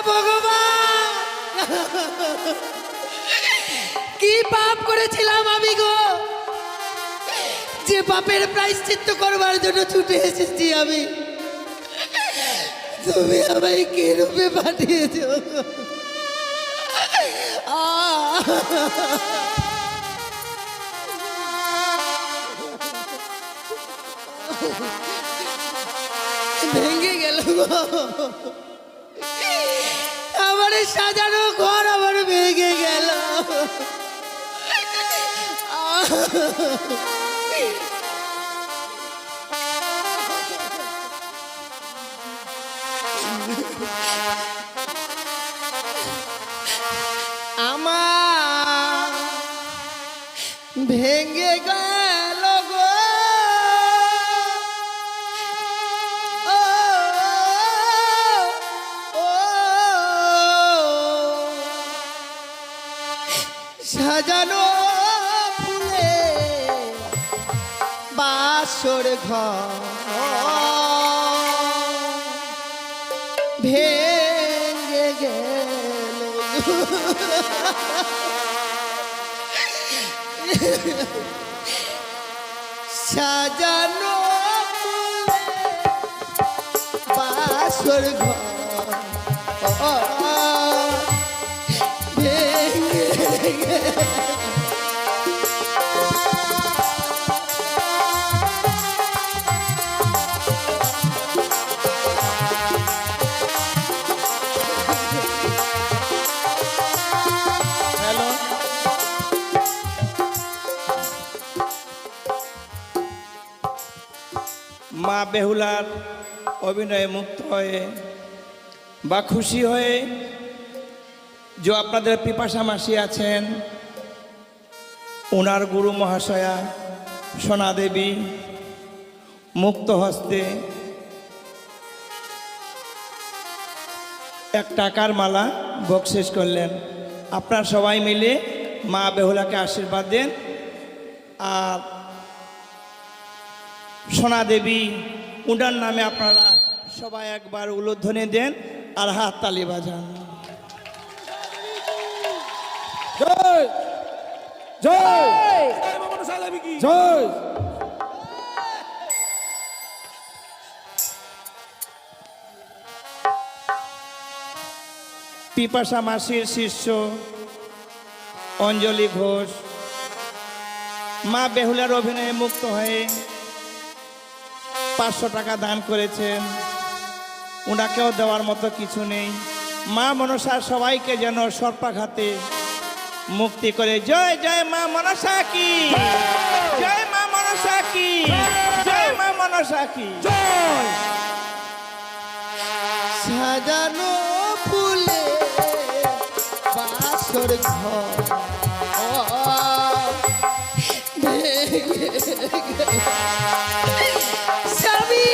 ভগবান, কি পাপ করেছিলাম আমি গো, যে পাপের প্রায়শ্চিত্ত করবার জন্য ছুটে এসেছি আমি। তুমি আমায় কে রূপে পাঠিয়েছ? ভেঙে গেল গো, আমার সাজানো ঘর আমার ভেঙে গেল। আমার ভেঙে গেল গো, সাজানো ফুলে বাসর ঘর ভেঙে গেল। সাজানো ফুলে বাসর ঘর ভেঙে গেল। মা বেহুলার অভিনয়ে মুক্ত হয়ে বা খুশি হয়ে যে আপনাদের পিপাসা মাসি আছেন, ওনার গুরু মহাশয়া সোনা দেবী মুক্ত হস্তে এক টাকার মালা বকশিস করলেন। আপনারা সবাই মিলে মা বেহুলাকে আশীর্বাদ দেন আর সোনা দেবী উনার নামে আপনারা সবাই একবার উলুধ্বনি দেন আর হাত তালি বাজান। জয় জয় জয়। পিপাসা মাসির শিষ্য অঞ্জলি ঘোষ মা বেহুলার অভিনয়ে মুক্ত হয়ে 500 টাকা দান করেছেন। ওনাকেও দেওয়ার মতো কিছু নেই। মা মনসা সবাইকে যেন সর্পাঘাতে মুক্তি করে। জয় জয় মা মনসা কি, জয় মা মনসা কি, জয় মা মনসা কি জয়। সাজানো ফুলে বাসর ঘর ভেঙে গেল। স্বামী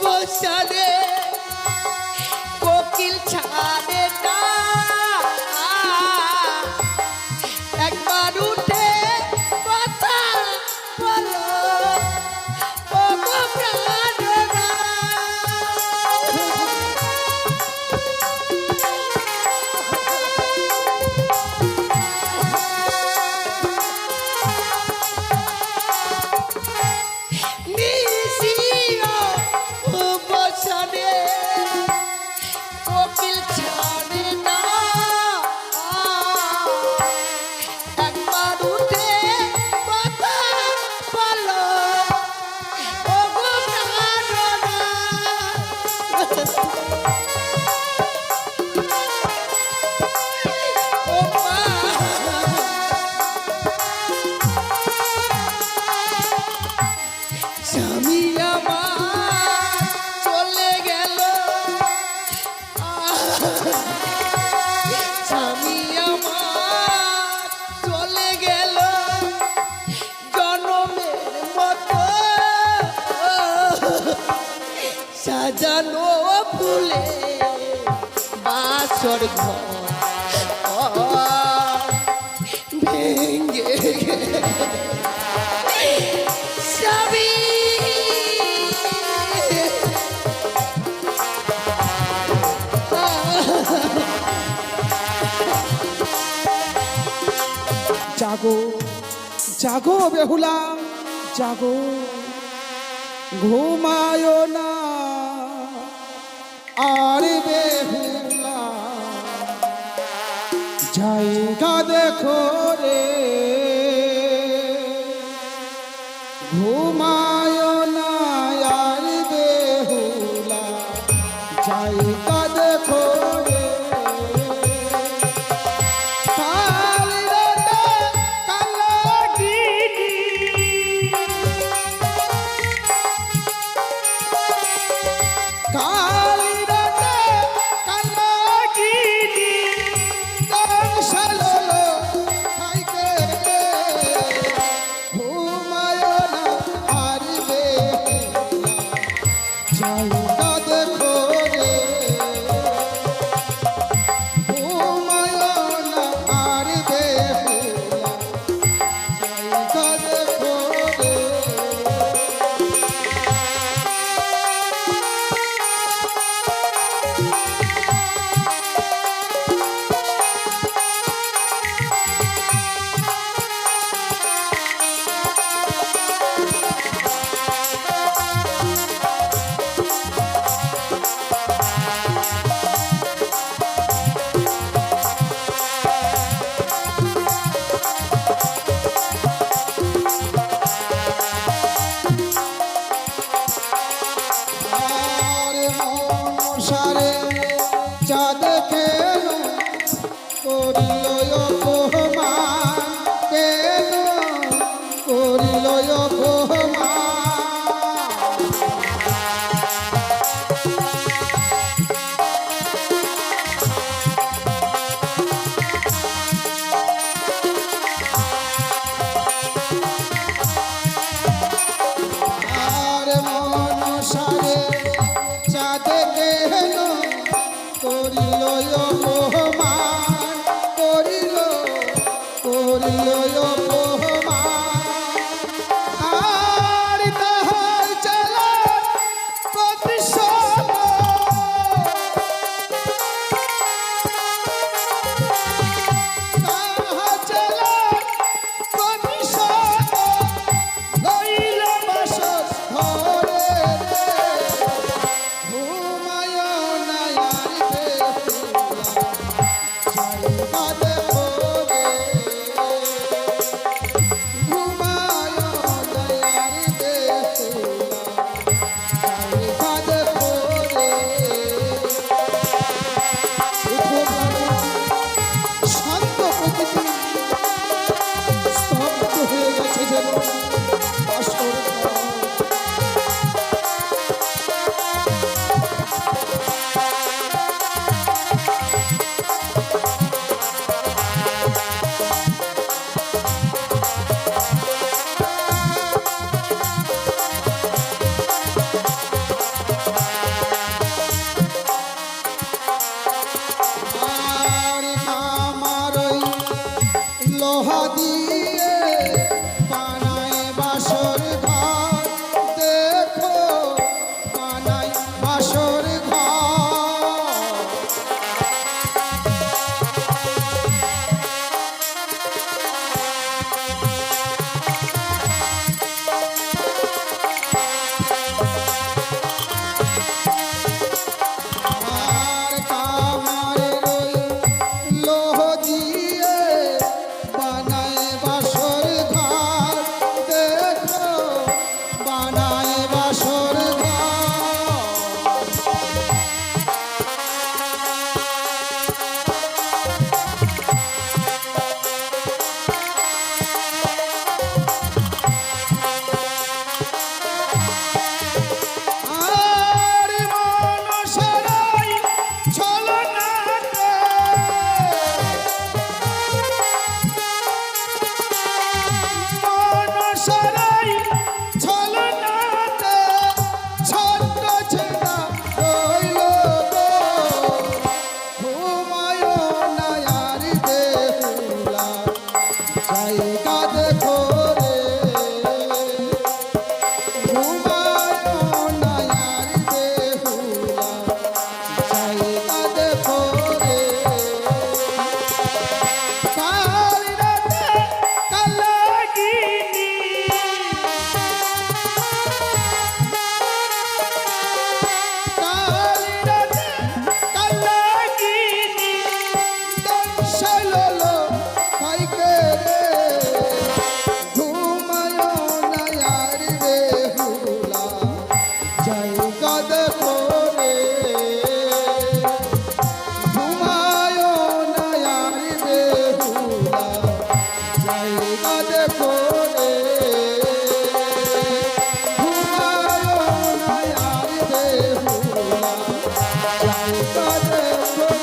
বসানে কোকিল ছাড়ে না, একবার উঠে কথা বলো ও গো প্রাণনা। নিশিও বসানে সাজানো ফুলে বাসর ঘর ভেঙ্গে সবই জাগো জাগো বেহুলা জাগো, ঘুমায় না আর বেহুলা, জায়গা দেখো রে, ঘুমায় না আর বেহুলা, জায়গা দেখো রে। কাঁদে করে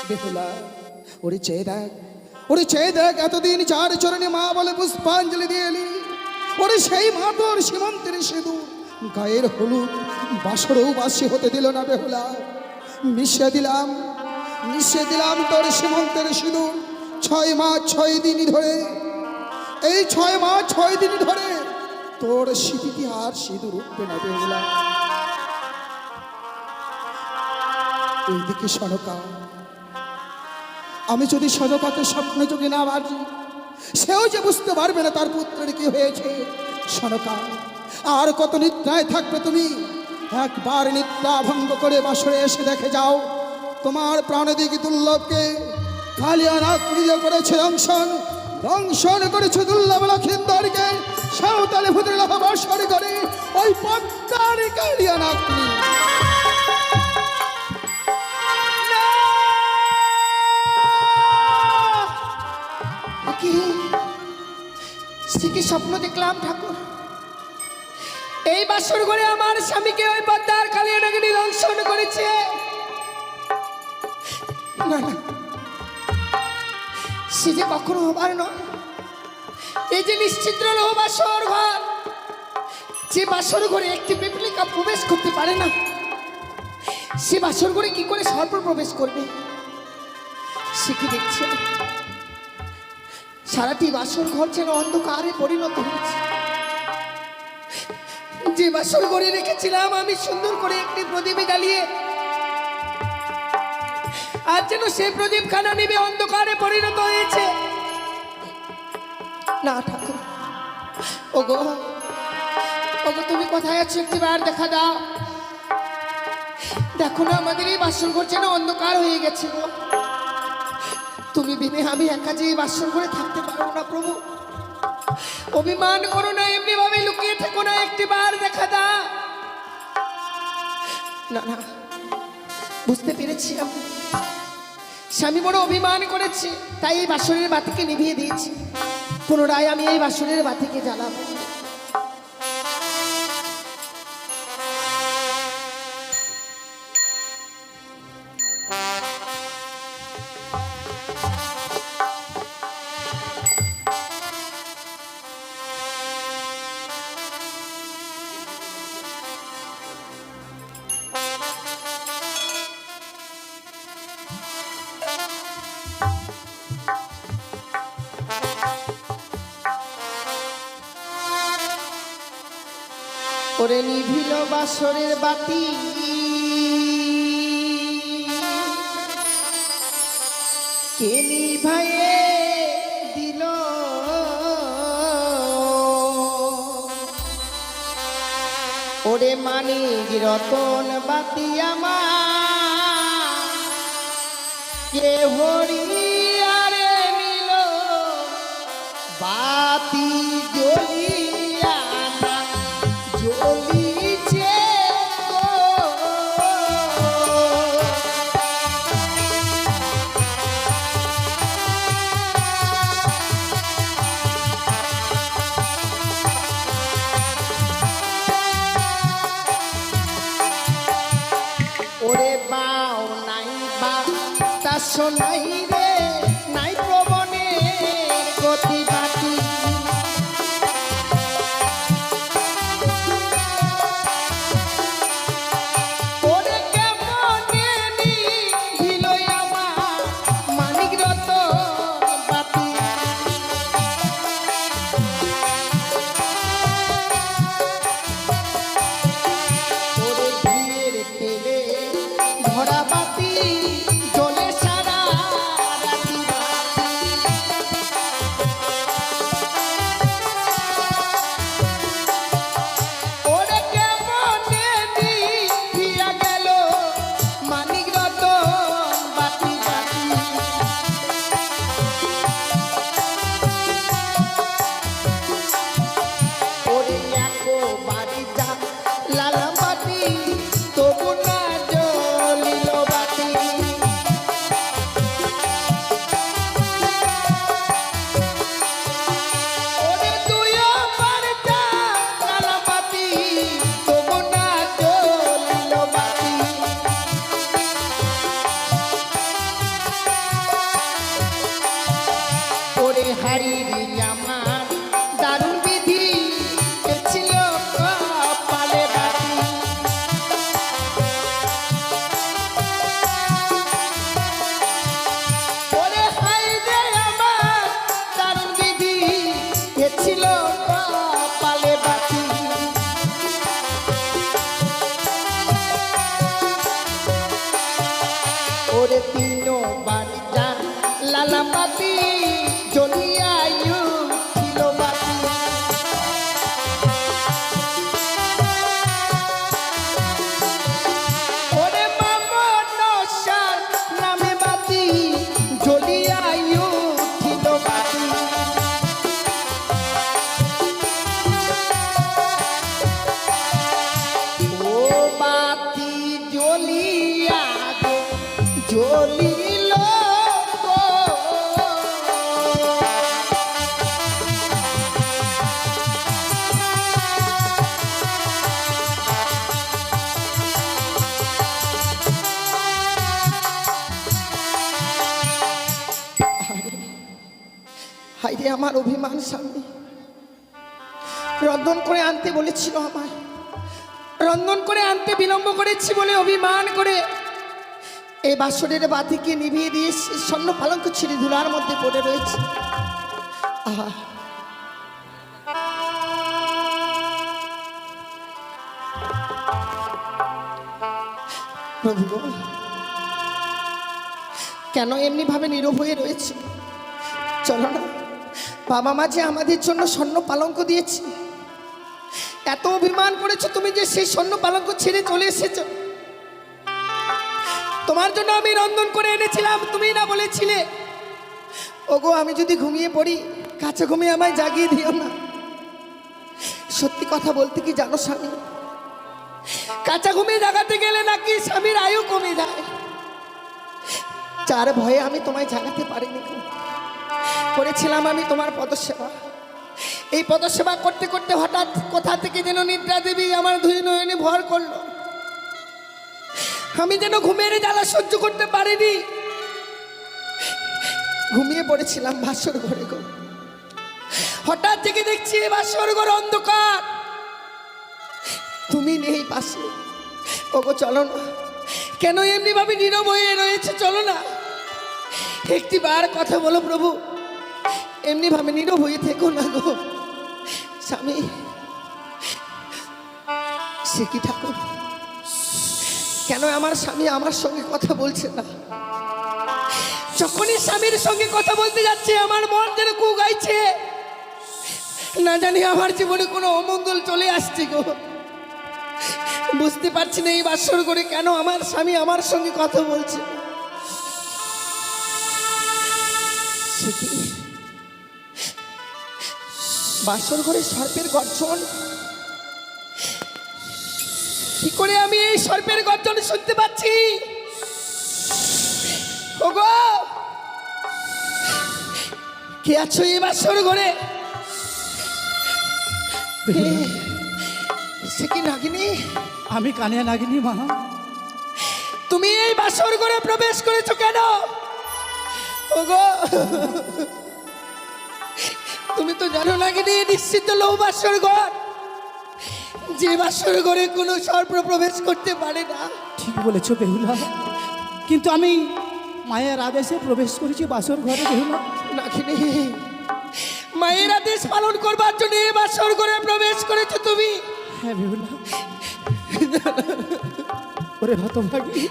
বেহুলা ওরে চেয়ে দেখ, ওরে চেয়ে দেখ, এতদিন চার চরণে মা বলে পুষ্পাঞ্জলি দিয়ে এলি, ওরে সেই মা তোর সীমন্তের সিঁদুর গায়ের হলুদ বাসরও বাসি হতে দিল না বেহুলা। মিশিয়ে দিলাম তোর সীমন্তের সিঁদুর 6 মাস 6 দিন ধরে। এই 6 মাস 6 দিন ধরে তোর স্মৃতিতে আর সিঁদুর উঠবে না বেহুলা। এইদিকে সনকা, আমি যদি সনকাকে স্বপ্ন যোগে না বাজি, সেও যে বুঝতে পারবে না তার পুত্রের কি হয়েছে। সনকা, আর কত নিদ্রায় থাকবে তুমি? একবার নিদ্রা ভঙ্গ করে বাসরে এসে দেখে যাও, তোমার প্রাণদিক দুর্লভকে কালিয়ানাগ্নি করেছে দংশন করেছে দুর্লভ লক্ষিন্দরকে সাঁওতালি ভূতের লাভ বর্ষণ করে ওই পদ্মার কালিয়ানাগ্নি। কি স্বপ্ন দেখলাম ঠাকুর? এই বাসর ঘরে আমার স্বামীকে ওই পদ্মার কালিয়ানাগিনী দংশন করেছে। না না, সে যে কখনো হবার নয়। এই যে নিশ্চিদ্র লোহ বাসর ঘর, যে বাসর ঘরে একটি পিপলিকা প্রবেশ করতে পারে না, সে বাসর ঘরে কি করে সর্প প্রবেশ করবে? সে কি দেখছে? সারাটি বাসর ঘর যেন অন্ধকারে পরিণত হয়েছে। যে বাসর ঘরে রেখেছিলাম আমি সুন্দর করে একটি প্রদীপ জ্বালিয়ে, আর যেন সেই প্রদীপ খানা নিবে অন্ধকারে পরিণত হয়েছে। না ঠাকুর, ওগো ওগো, তুমি কোথায় আছো? একটিবার দেখা দাও। দেখো না, আমাদের এই বাসর ঘর যেন অন্ধকার হয়ে গেছে গো। তুমি বিনে আমি একা যে বাসর ঘরে থাকতে পারবো না প্রভু। অভিমান করো না, এমনি ভাবে লুকিয়ে থেকো না, একটিবার দেখা দাও। না না, বুঝতে পেরেছি আমি, স্বামী বড় অভিমান করেছে, তাই এই বাসরের বাতিকে নিভিয়ে দিয়েছি। পুনরায় আমি এই বাসরের বাতিকে জ্বালাবো। ওরে নিভিল বাসরের বাতি, কে নিভায়ে দিল? ওরে মানিক রতন বাতি আমার কে হরিয়ারে নিল? বাতি জ্বলিয়া না জ্বলিছে গো। ওরে বাও নাই বা তা শোনাই রে, নাই প্রবণের গতি বাতি। ওরে কেমনে নিভিল আমার মানিক রতন বাতি। ওরে ঘিয়ের তেলে ভরা বাতি জ্বলে সারা বাড়ির আমার দারুণ বিধি এ ছিল কপালে বাতি। ওরে হাই রে আমার দারুণ বিধি এ ছিল কপালে বাতি। ওরে তিনো বাড়িটা লালা পাতি জ্বলিয়া ছিল বাতি। ওরে মামনসার নামে বাতি জ্বলিয়া ছিল বাতি। ও বাতি জ্বলিয়া জ্বলিল গো। হাইরে আমার অভিমান স্বামী, রন্ধন করে আনতে বলেছিল আমায়, রন্ধন করে আনতে বিলম্ব করেছি বলে অভিমান করে এই বাসরের বাতিকে নিভিয়ে দিয়ে স্বর্ণ পালঙ্ক ছিঁড়ে ধুলার মধ্যে পড়ে রয়েছে। আহা, প্রভু গো, কেন এমনি ভাবে নীরব হয়ে রয়েছে? চলো না, বাবা মা যে আমাদের জন্য স্বর্ণ পালঙ্ক দিয়েছে, এত অভিমান করেছো তুমি যে সেই স্বর্ণ পালঙ্ক ছেড়ে চলে এসেছো। তোমার জন্য আমি রন্ধন করে এনেছিলাম, তুমি না বলেছিলে ওগো আমি যদি ঘুমিয়ে পড়ি কাছে ঘুমিয়ে আমায় জাগিয়ে দিও না। সত্যি কথা বলতে কি জানো স্বামী, কাঁচা ঘুমিয়ে জাগাতে গেলে নাকি স্বামীর আয়ু কমে যায়। যার ভয়ে আমি তোমায় জাগাতে পারিনি, করেছিলাম আমি তোমার পদসেবা। এই পদসেবা করতে করতে হঠাৎ কোথা থেকে যেন নিদ্রা দেবী আমার দুই নয়নে ভর করলো। আমি যেন ঘুমের জ্বালা সহ্য করতে পারিনি, ঘুমিয়ে পড়েছিলাম বাসর ঘরে গো। হঠাৎ থেকে দেখছি বাসর ঘর অন্ধকার, তুমি নেই পাশে। ওগো চলো না, কেন এমনি ভাবে নীরব হয়ে রয়েছে? চলো না, একটি বার কথা বলো প্রভু, এমনি ভাবে নীরব হয়ে থেকো না গো। স্বামী, সে কি ঠাকুর, কেন আমার স্বামী আমার সঙ্গে কথা বলছে না? যখনই স্বামীর সঙ্গে কথা বলতে যাচ্ছে আমার মন যেন কু গাইছে, না জানি আমার জীবনে কোনো অমঙ্গল চলে আসছে গো। বুঝতে পারছি না এই বাসর করে কেন আমার স্বামী আমার সঙ্গে কথা বলছে। বাসর ঘরে সর্পের গর্জন, কি করে আমি এই সর্পের গর্জন শুনতে পাচ্ছি? ওগো, কে আছো এই বাসর ঘরে? সে কি নাগিনী? আমি কানিয়া নাগিনী মা। তুমি এই বাসর ঘরে প্রবেশ করেছো কেন? ওগো, তুমি তো জানো নাগিনী নিশ্চিত লৌ বাসর ঘর, যে বাসর ঘরে কোনো সর্প প্রবেশ করতে পারে না। ঠিক বলেছো বেহুলা, কিন্তু আমি মায়ের আদেশে প্রবেশ করেছি বাসর ঘরে বেহুলা। নাগিনী, মায়ের আদেশ পালন করবার জন্য এই বাসর ঘরে প্রবেশ করেছো তুমি? হ্যাঁ বেহুলা। ওরে হতভাগী,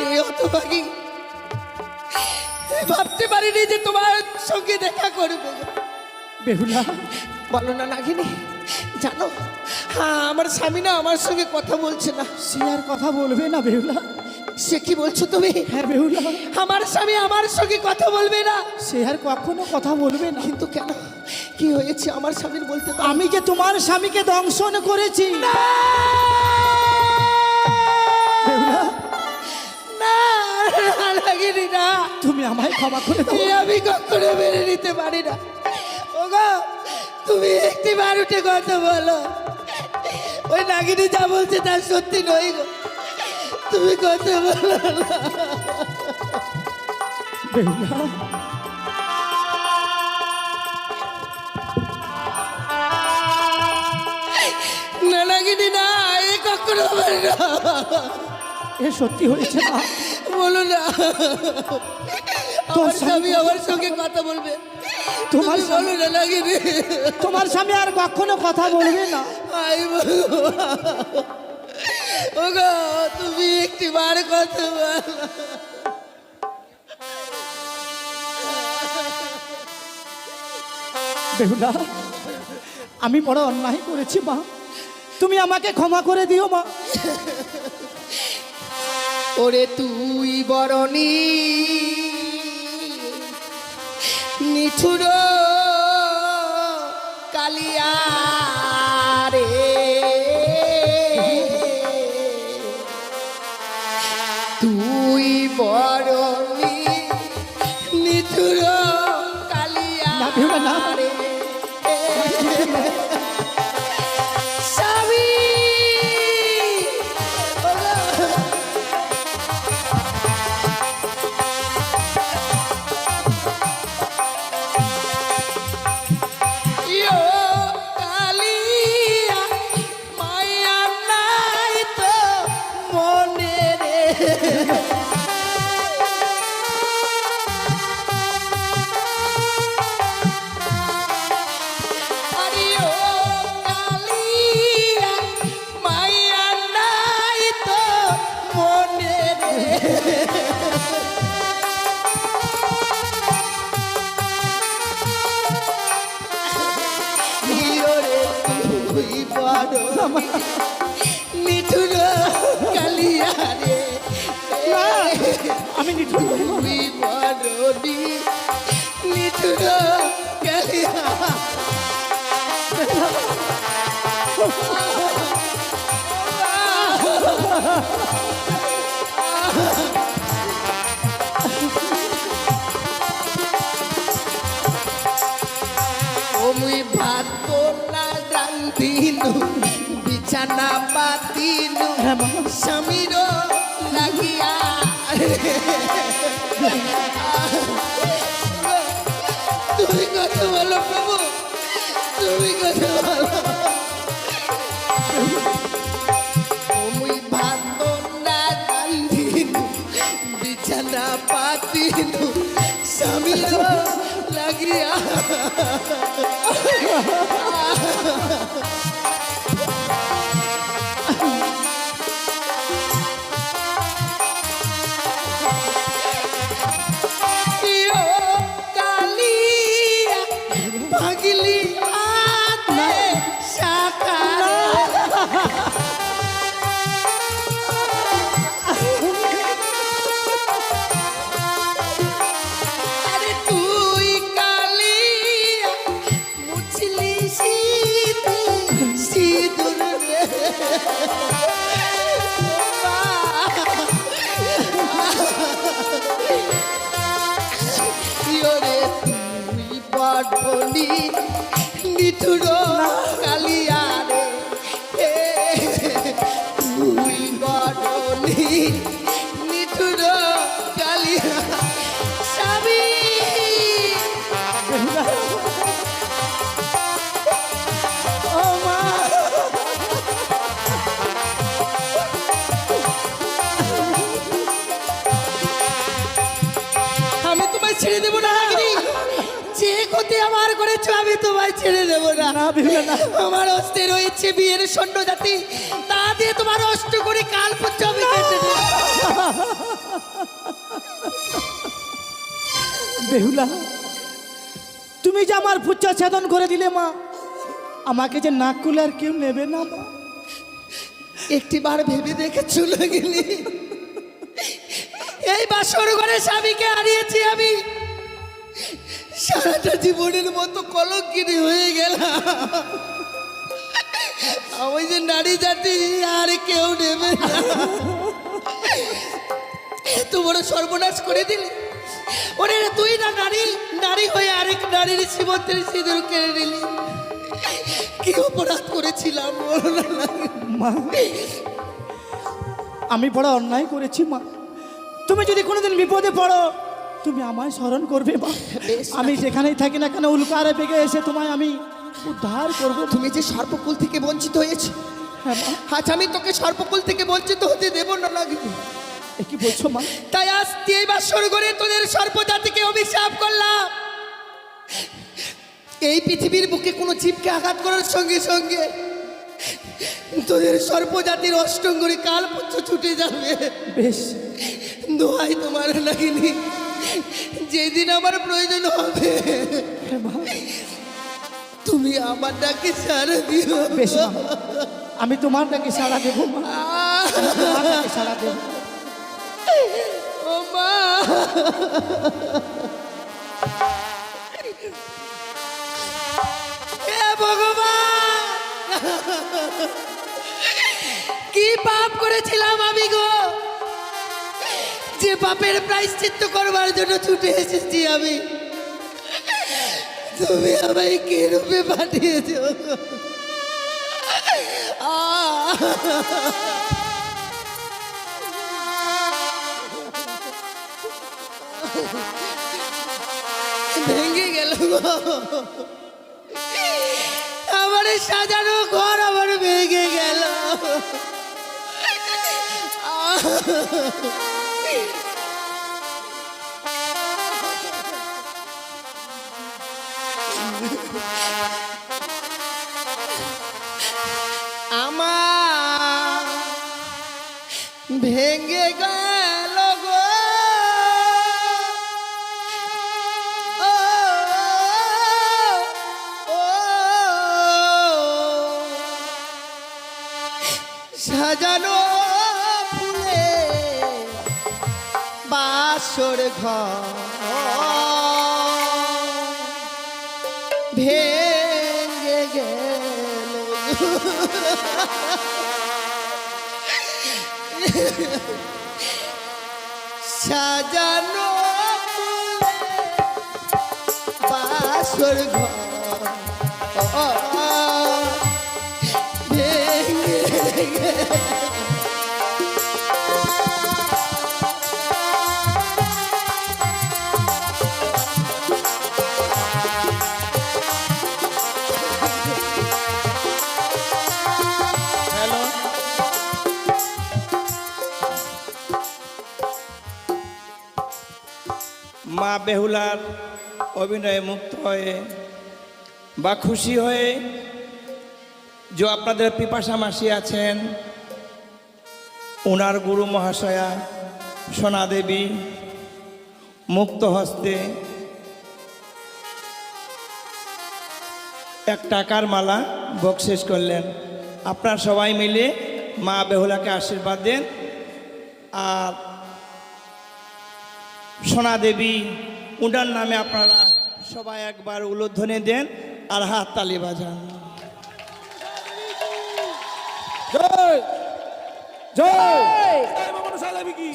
এই হতভাগী, ভাবতে পারিনি যে তোমার সঙ্গে দেখা করবো। বেহুলা বলো না নাগিনী, জানো হ্যাঁ আমার স্বামী না আমার সঙ্গে কথা বলছে না। সে আর কথা বলবে না বেহুলা। সে কি বলছো তুমি? হ্যাঁ বেহুলা, আমার স্বামী আমার সঙ্গে কথা বলবে না? সে আর কখনো কথা বলবে না। কিন্তু কেন, কি হয়েছে আমার স্বামীর বলতে পারো? আমি যে তোমার স্বামীকে দংশন করেছি। বেহুলা, না নাগিনী না, তুমি আমায় ক্ষমা করে দাও। এই আমি কখনো মেনে নিতে পারি না। ওগো, তুমি একটি বার উঠে কথা বলো, ওই নাগিনী যা বলছে তা সত্যি নয় গো, তুমি কথা বলো না। বেহুলা, নাগিনি না, এ কখনো হবে না। এ সত্যি হয়েছে মা? বলো না, তোর আমার স্বামী আমার সঙ্গে কথা বলবে। তোমার তুমি বলো না নাগিনি। তোমার স্বামী আর কখনো কথা বলবে না। আই ভগবান। ওগো তুমি একটি বার কথা বলো। বেহুলা, আমি বড় অন্যায় করেছি মা, তুমি আমাকে ক্ষমা করে দিও মা। ওরে তুই বরণী নিঠুর কালিয়া রে, তুই বরণী নিঠুর কালিয়া না বেহুলা, না। রে। স্বামী ইয়ো কালিয়া মায়া নাই তো মনে রে। আরে ও কালিয়া মায়া নাই তো মনে রে। ইয়োরে তুই বড় নিঠুর কালিয়া রে, আমি নিঠুর নই মা। তুই বড় নিঠুর কালিয়া। ও মুই ভাত না রান্ধিনু বিছানা পাতিনু হ্যাঁ মা। স্বামীর লাগিয়া। তুমি কথা বলো প্রভু, তুমি কথা বলো। ও মুই ভাত না রান্ধিনু বিছানা পাতিনু স্বামীর লাগিয়া। ইয়ো কালিয়া ভাগিলি হাতে সাকারে। আরে তুই কালিয়া মুছলি সিঁদুর রে। ইয়োরে তুই বড়নি নিঠুর কালিয়া রে, তুই বড়নি নিঠুর কালিয়া। স্বামী ও মা, আমি তোমায় ছেড়ে দেবো না নাগিনী। যে ক্ষতি আমার করেছো আমি তোমায় ছেড়ে দেবো না। না বেহুলা, না। আমার অস্তে রয়েছে বিয়ের সৈন্য জাতি, তা দিয়ে তোমার অষ্ট করে কাল পুচ্ছ আমি কেটে দেবো। বেহুলা, তুমি যে আমার পুচ্ছা ছেদন করে দিলে মা, আমাকে যে নাক কুলে আর কেউ নেবে না মা। একটিবার ভেবে দেখেছো নাগিনী, এই বাসর ঘরে স্বামীকে হারিয়েছি আমি, সারাটা জীবনের মতো কলঙ্কিনী হয়ে গেলাম। আমি যে নারী জাতি আর কেউ নেবে না। এত বড় সর্বনাশ করে দিলি। ওরে তুই না নারী, নারী হয়ে আরেক নারীর সীমন্তের সিঁদুর কেড়ে নিলি। কি অপরাধ করেছিলাম বলো না নাগিনী? মা, আমি বড় অন্যায় করেছি মা। তুমি যদি কোনোদিন বিপদে পড়ো তুমি আমায় স্মরণ করবে মা। বেশ। আমি যেখানেই থাকি না কেন উল্কারে বেগে এসে তোমায় আমি উদ্ধার করব। তুমি যে সর্বকুল থেকে বঞ্চিত হয়েছে আজ আমি তোকে সর্বকুল থেকে বঞ্চিত হতে দেব না লাগবে। এ কি বলছো মা? তাই আজ এই বাসর করে তোদের সর্বজাতিকে অভিশাপ করলাম। এই পৃথিবীর বুকে কোনো জীবকে আঘাত করার সঙ্গে সঙ্গে তোদের সর্বজাতির অষ্টঙ্গরে কাল পুচ্ছ ছুটে যাবে। বেশ, দোহাই তোমার লাগিনি, যেদিন আমার প্রয়োজন হবে হ্যাঁ মা। তুমি আমার ডাকে সাড়া দিও। বেশ মা, আমি তোমার ডাকে সাড়া দেবো মা, আমি তোমার ডাকে সাড়া দেবো। ও মা, হে ভগবান, কি পাপ করেছিলাম আমি গো, যে পাপের প্রায়শ্চিত্ত করবার জন্য ছুটে এসেছি আমি। তুমি আমায় কে রূপে পাঠিয়েছ? ভেঙে গেল গো, আমার সাজানো ঘর আমার ভেঙে গেল। আমার ভেঙে গেল গো, ও ও সাজানো ফুলে বাসর ঘর ভেঙে গেল গো। সাজানো ফুলে বাসর ঘর ভেঙে গেল। হ্যালো, মা বেহুলার অভিনয়ে মুক্ত হয়ে বা খুশি হয়ে যে আপনাদের পিপাসা মাসি আছেন, ওনার গুরু মহাশয়া সোনা দেবী মুক্ত হস্তে এক টাকার মালা বকশিস করলেন। আপনারা সবাই মিলে মা বেহুলাকে আশীর্বাদ দেন, আর সোনা দেবী উনার নামে আপনারা সবাই একবার উলুধ্বনি দেন আর হাত তালি বাজান। জয় জয়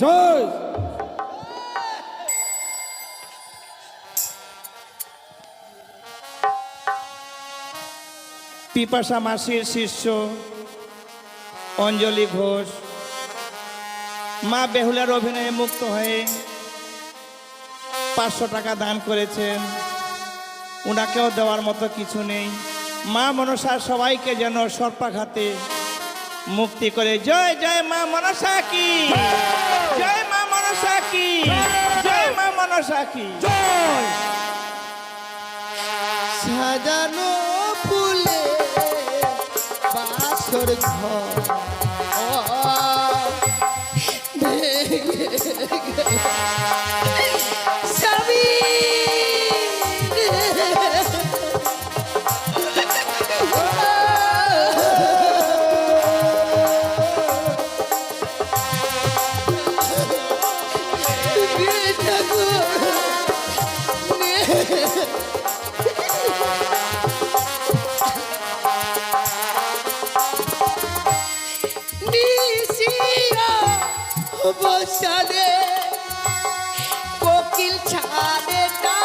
জয়। পিপাসা মাসির শিষ্য অঞ্জলি ঘোষ মা বেহুলার অভিনয়ে মুক্ত হয়ে 500 টাকা দান করেছেন। ওনাকেও দেওয়ার মতো কিছু নেই। মা মনসা সবাইকে যেন সর্পাঘাতে মুক্তি করে। জয় জয় মা মনসা কি, জয় মা মনসা কি, জয় মা মনসা কি জয়। সাজানো ফুলে বাসর ঘর ভেঙে গেল। স্বামী বসালে কোকিল ছাড়ে না,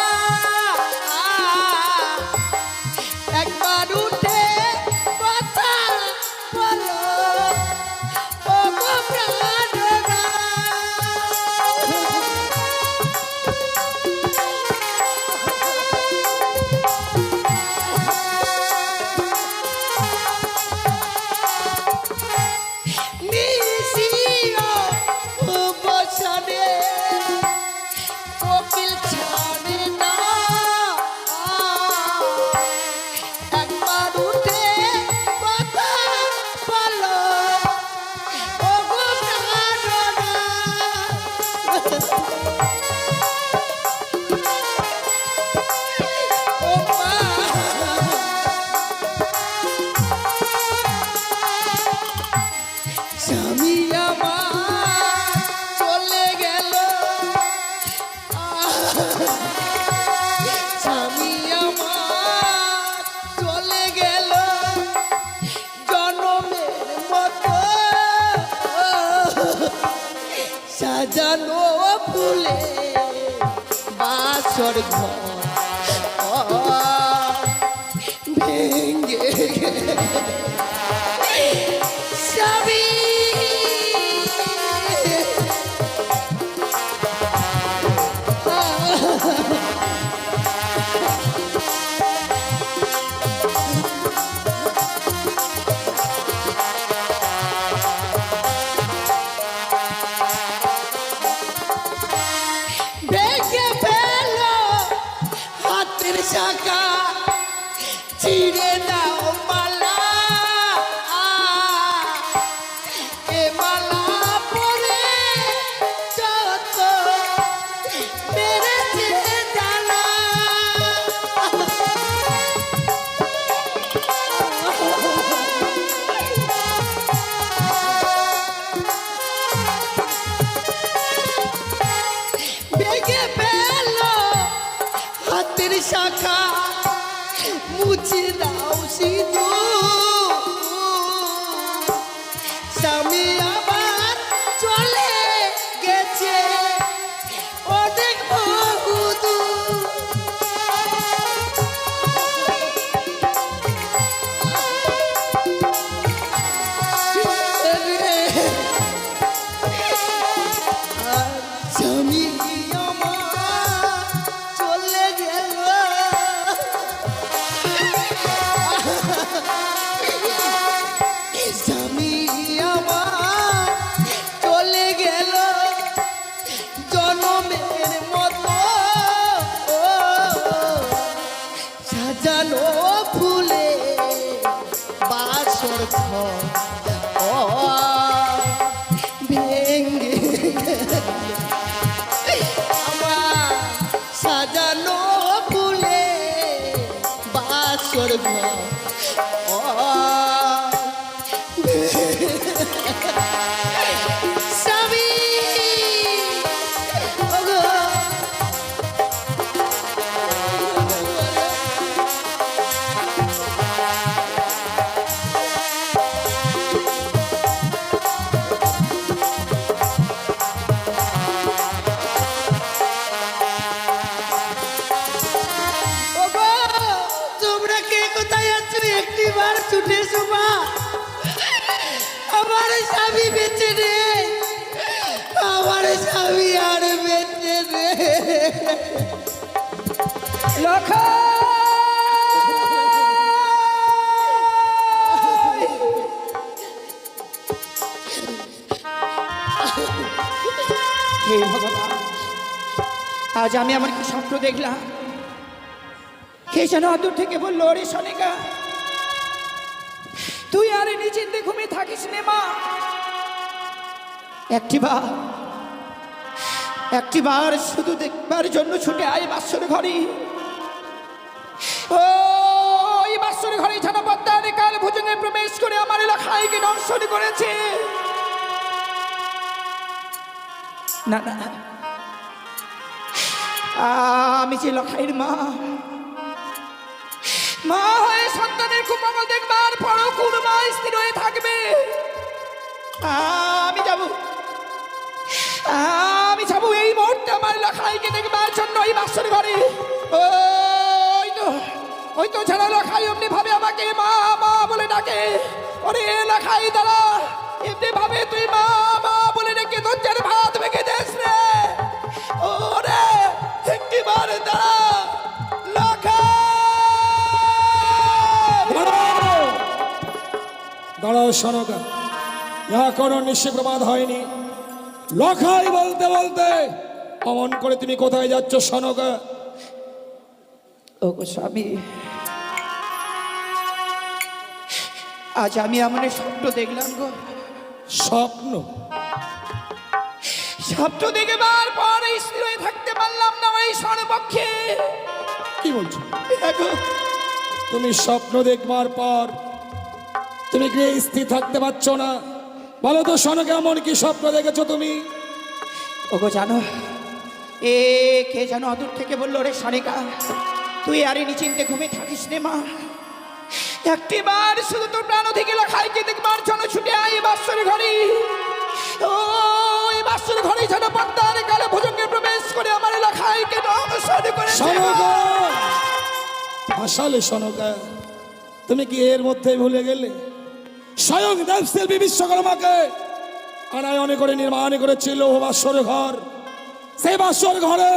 একবার উঠে কথা বলো ও গো প্রাণনা। সাজানো ফুলে বাসর ঘর ভেঙ্গে সবই ভেঙে ফেল হাতের শাখা ছিঁড়ে দাও মালা এ মালা পরে যত মেরেছে জানা ভেঙে ফেল হাতের শাখা মুছে দাও সিধু স্বামী আবার চলে গেছে অনেক বহুদূর স্বামী আমার চলে গেল স্বামী আমার চলে গেল জনমের মতো সাজানো ফুলে বাসর ঘর ভেঙ্গে আমার সাজানো ফুলে বাসর ঘর স্বামী ওগো ওগো তোমরা কে কোথায় আছো একটিবার ছুটে এসো মা আমার স্বামী বেঁচে রে আমার স্বামী আর বেঁচে রে হে ভগবান, আজ আমি আমার কি স্বপ্ন দেখলাম। কে যেন অদূর থেকে বললো, ওরে সনিকা তুই আর নিচিন্তে ঘুমিয়ে থাকিস নে মা। একটিবার শুধু দেখবার জন্য ছুটে আয় বাসর ঘরে। ওই বাসর ঘরে যেন পদ্মার কাল ভোজনে প্রবেশ করে আমার এলাকায়কে দর্শন করেছে। না না, আমি যে লখাইয়ের মা, মা হয়ে সন্তানের কুমঙ্গল দেখবার পরও কোন মা স্থির হয়ে থাকবে? আমি যাব এই মুহূর্তে আমার লখাইকে দেখবার জন্য এই বাসর ঘরে। ওই তো যারা লখাই অমনি ভাবে আমাকে মা মা বলে ডাকে। ওরে লখাই দাঁড়া, এমনি ভাবে তুই মা মা বলে ডেকে দরজার ভাত ভেঙে দেস রে। ওরে একটিবার দাঁড়া দাঁড়াও সনকা, ইহা কোনো নিশ্চয় প্রমাদ হয়নি। লখাই বলতে বলতে অমন করে তুমি কোথায় যাচ্ছ সনকা? ও গো স্বামী, আজ আমি এমন স্বপ্ন দেখলাম গো। স্বপ্ন? স্বপ্ন দেখবার পর স্থির হয়ে থাকতে পারলাম না ওই স্বর্ণপক্ষে। কি বলছো? দেখো, তুমি স্বপ্ন দেখবার পর তুমি গৃহে স্থির থাকতে পারছো না? বলো তো সনকা, এমন কি স্বপ্ন দেখেছো তুমি? ওগো জানো, কে যেন অদূর থেকে বললো, রে সনিকা তুই আরে নিচিন্তে ঘুমিয়ে থাকিস নে মা। একটিবার শুধু তোর প্রাণ থেকে লখাইকে দেখবার জন্য ছুটে আয় বাসর ঘরে। ওই বাসর ঘরে যেন পদ্মার কালে ভুজঙ্গে প্রবেশ করে আমার এলাকায় কেন অনুসরণ করেছে সনকা হাসালে সনকা, তুমি কি এর মধ্যে ভুলে গেলে স্বয়ং দেবশিল্পী বিশ্বকর্মাকে আনায়নে করে নির্মাণ করেছিল বাসর ঘর। সেই বাসর ঘরে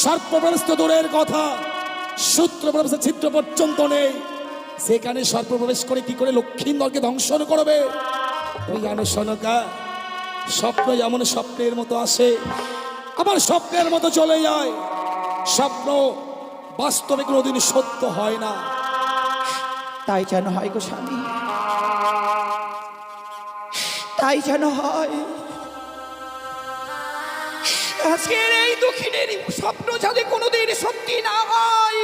সর্পপ্রবেশ তো দূরের কথা, সূত্র প্রবেশের ছিদ্র পর্যন্ত নেই। সেখানে সর্পপ্রবেশ করে কি করে লক্ষ্মীন্দরকে ধ্বংসন করবে? তুমি জানো সনকা, স্বপ্ন যেমন স্বপ্নের মতো আসে, আবার স্বপ্নের মতো চলে যায়। স্বপ্ন বাস্তবে কোনোদিন সত্য হয় না। তাই যেন হয় গো স্বামী, তাই যেন হয়। আজকের এই দুঃখিনের স্বপ্ন যাতে কোনোদিন সত্যি না হয়,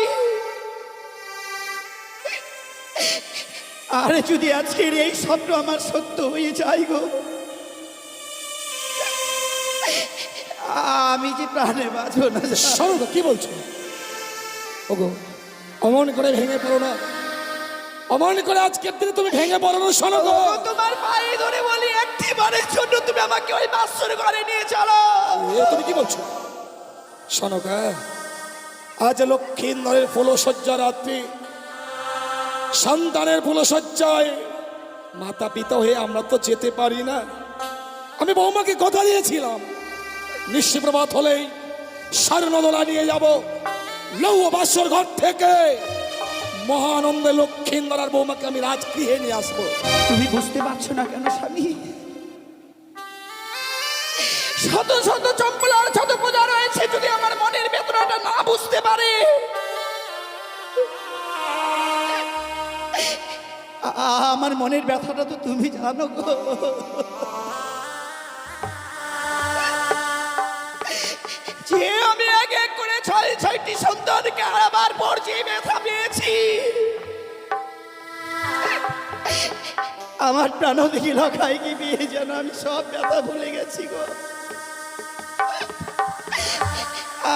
আর যদি আজকের এই স্বপ্ন আমার সত্য হয়ে যায় গো, আমি যে প্রাণে বাঁচব না। সনকা কি বলছো? ওগো অমন করে ভেঙে পড়ো না, অমন করে আজকের দিনে তুমি ভেঙে পড়ো না সনকা। ও, তোমার পায়ে ধরে বলি, একটি বারের জন্য তুমি আমাকে ওই বাসর ঘরে নিয়ে চলো। এ তুমি কি বলছো সনকা? আজ লক্ষ্মীন্দরের ফুলশয্যা রাত্রি, সন্তানের ফুলশয্যায় মাতা পিতা হয়ে আমরা তো যেতে পারি না। আমি বৌমাকে কথা দিয়েছিলাম, নিশিপ্রভাত হলেই স্বর্ণদোলা নিয়ে যাব লৌহ বাসর ঘর থেকে। মহানন্দে লক্ষ্মীন্দর আর বৌমাকে আমি রাজগৃহে নিয়ে আসবো। তুমি বুঝতে পারছো না কেন স্বামী? শত শত চম্পলার শত পূজা রয়েছে, যদি আমার মনের বেদনাটা না বুঝতে পারে, আমার মনের ব্যথাটা তো তুমি জানো গো। যে আমি এক এক করে ছয়টি সন্তানকে হারাবার পর যে ব্যথা পেয়েছি, আমার প্রাণ দেখি লখাই কি বিয়ে যেন আমি সব ব্যথা ভুলে গেছি গো।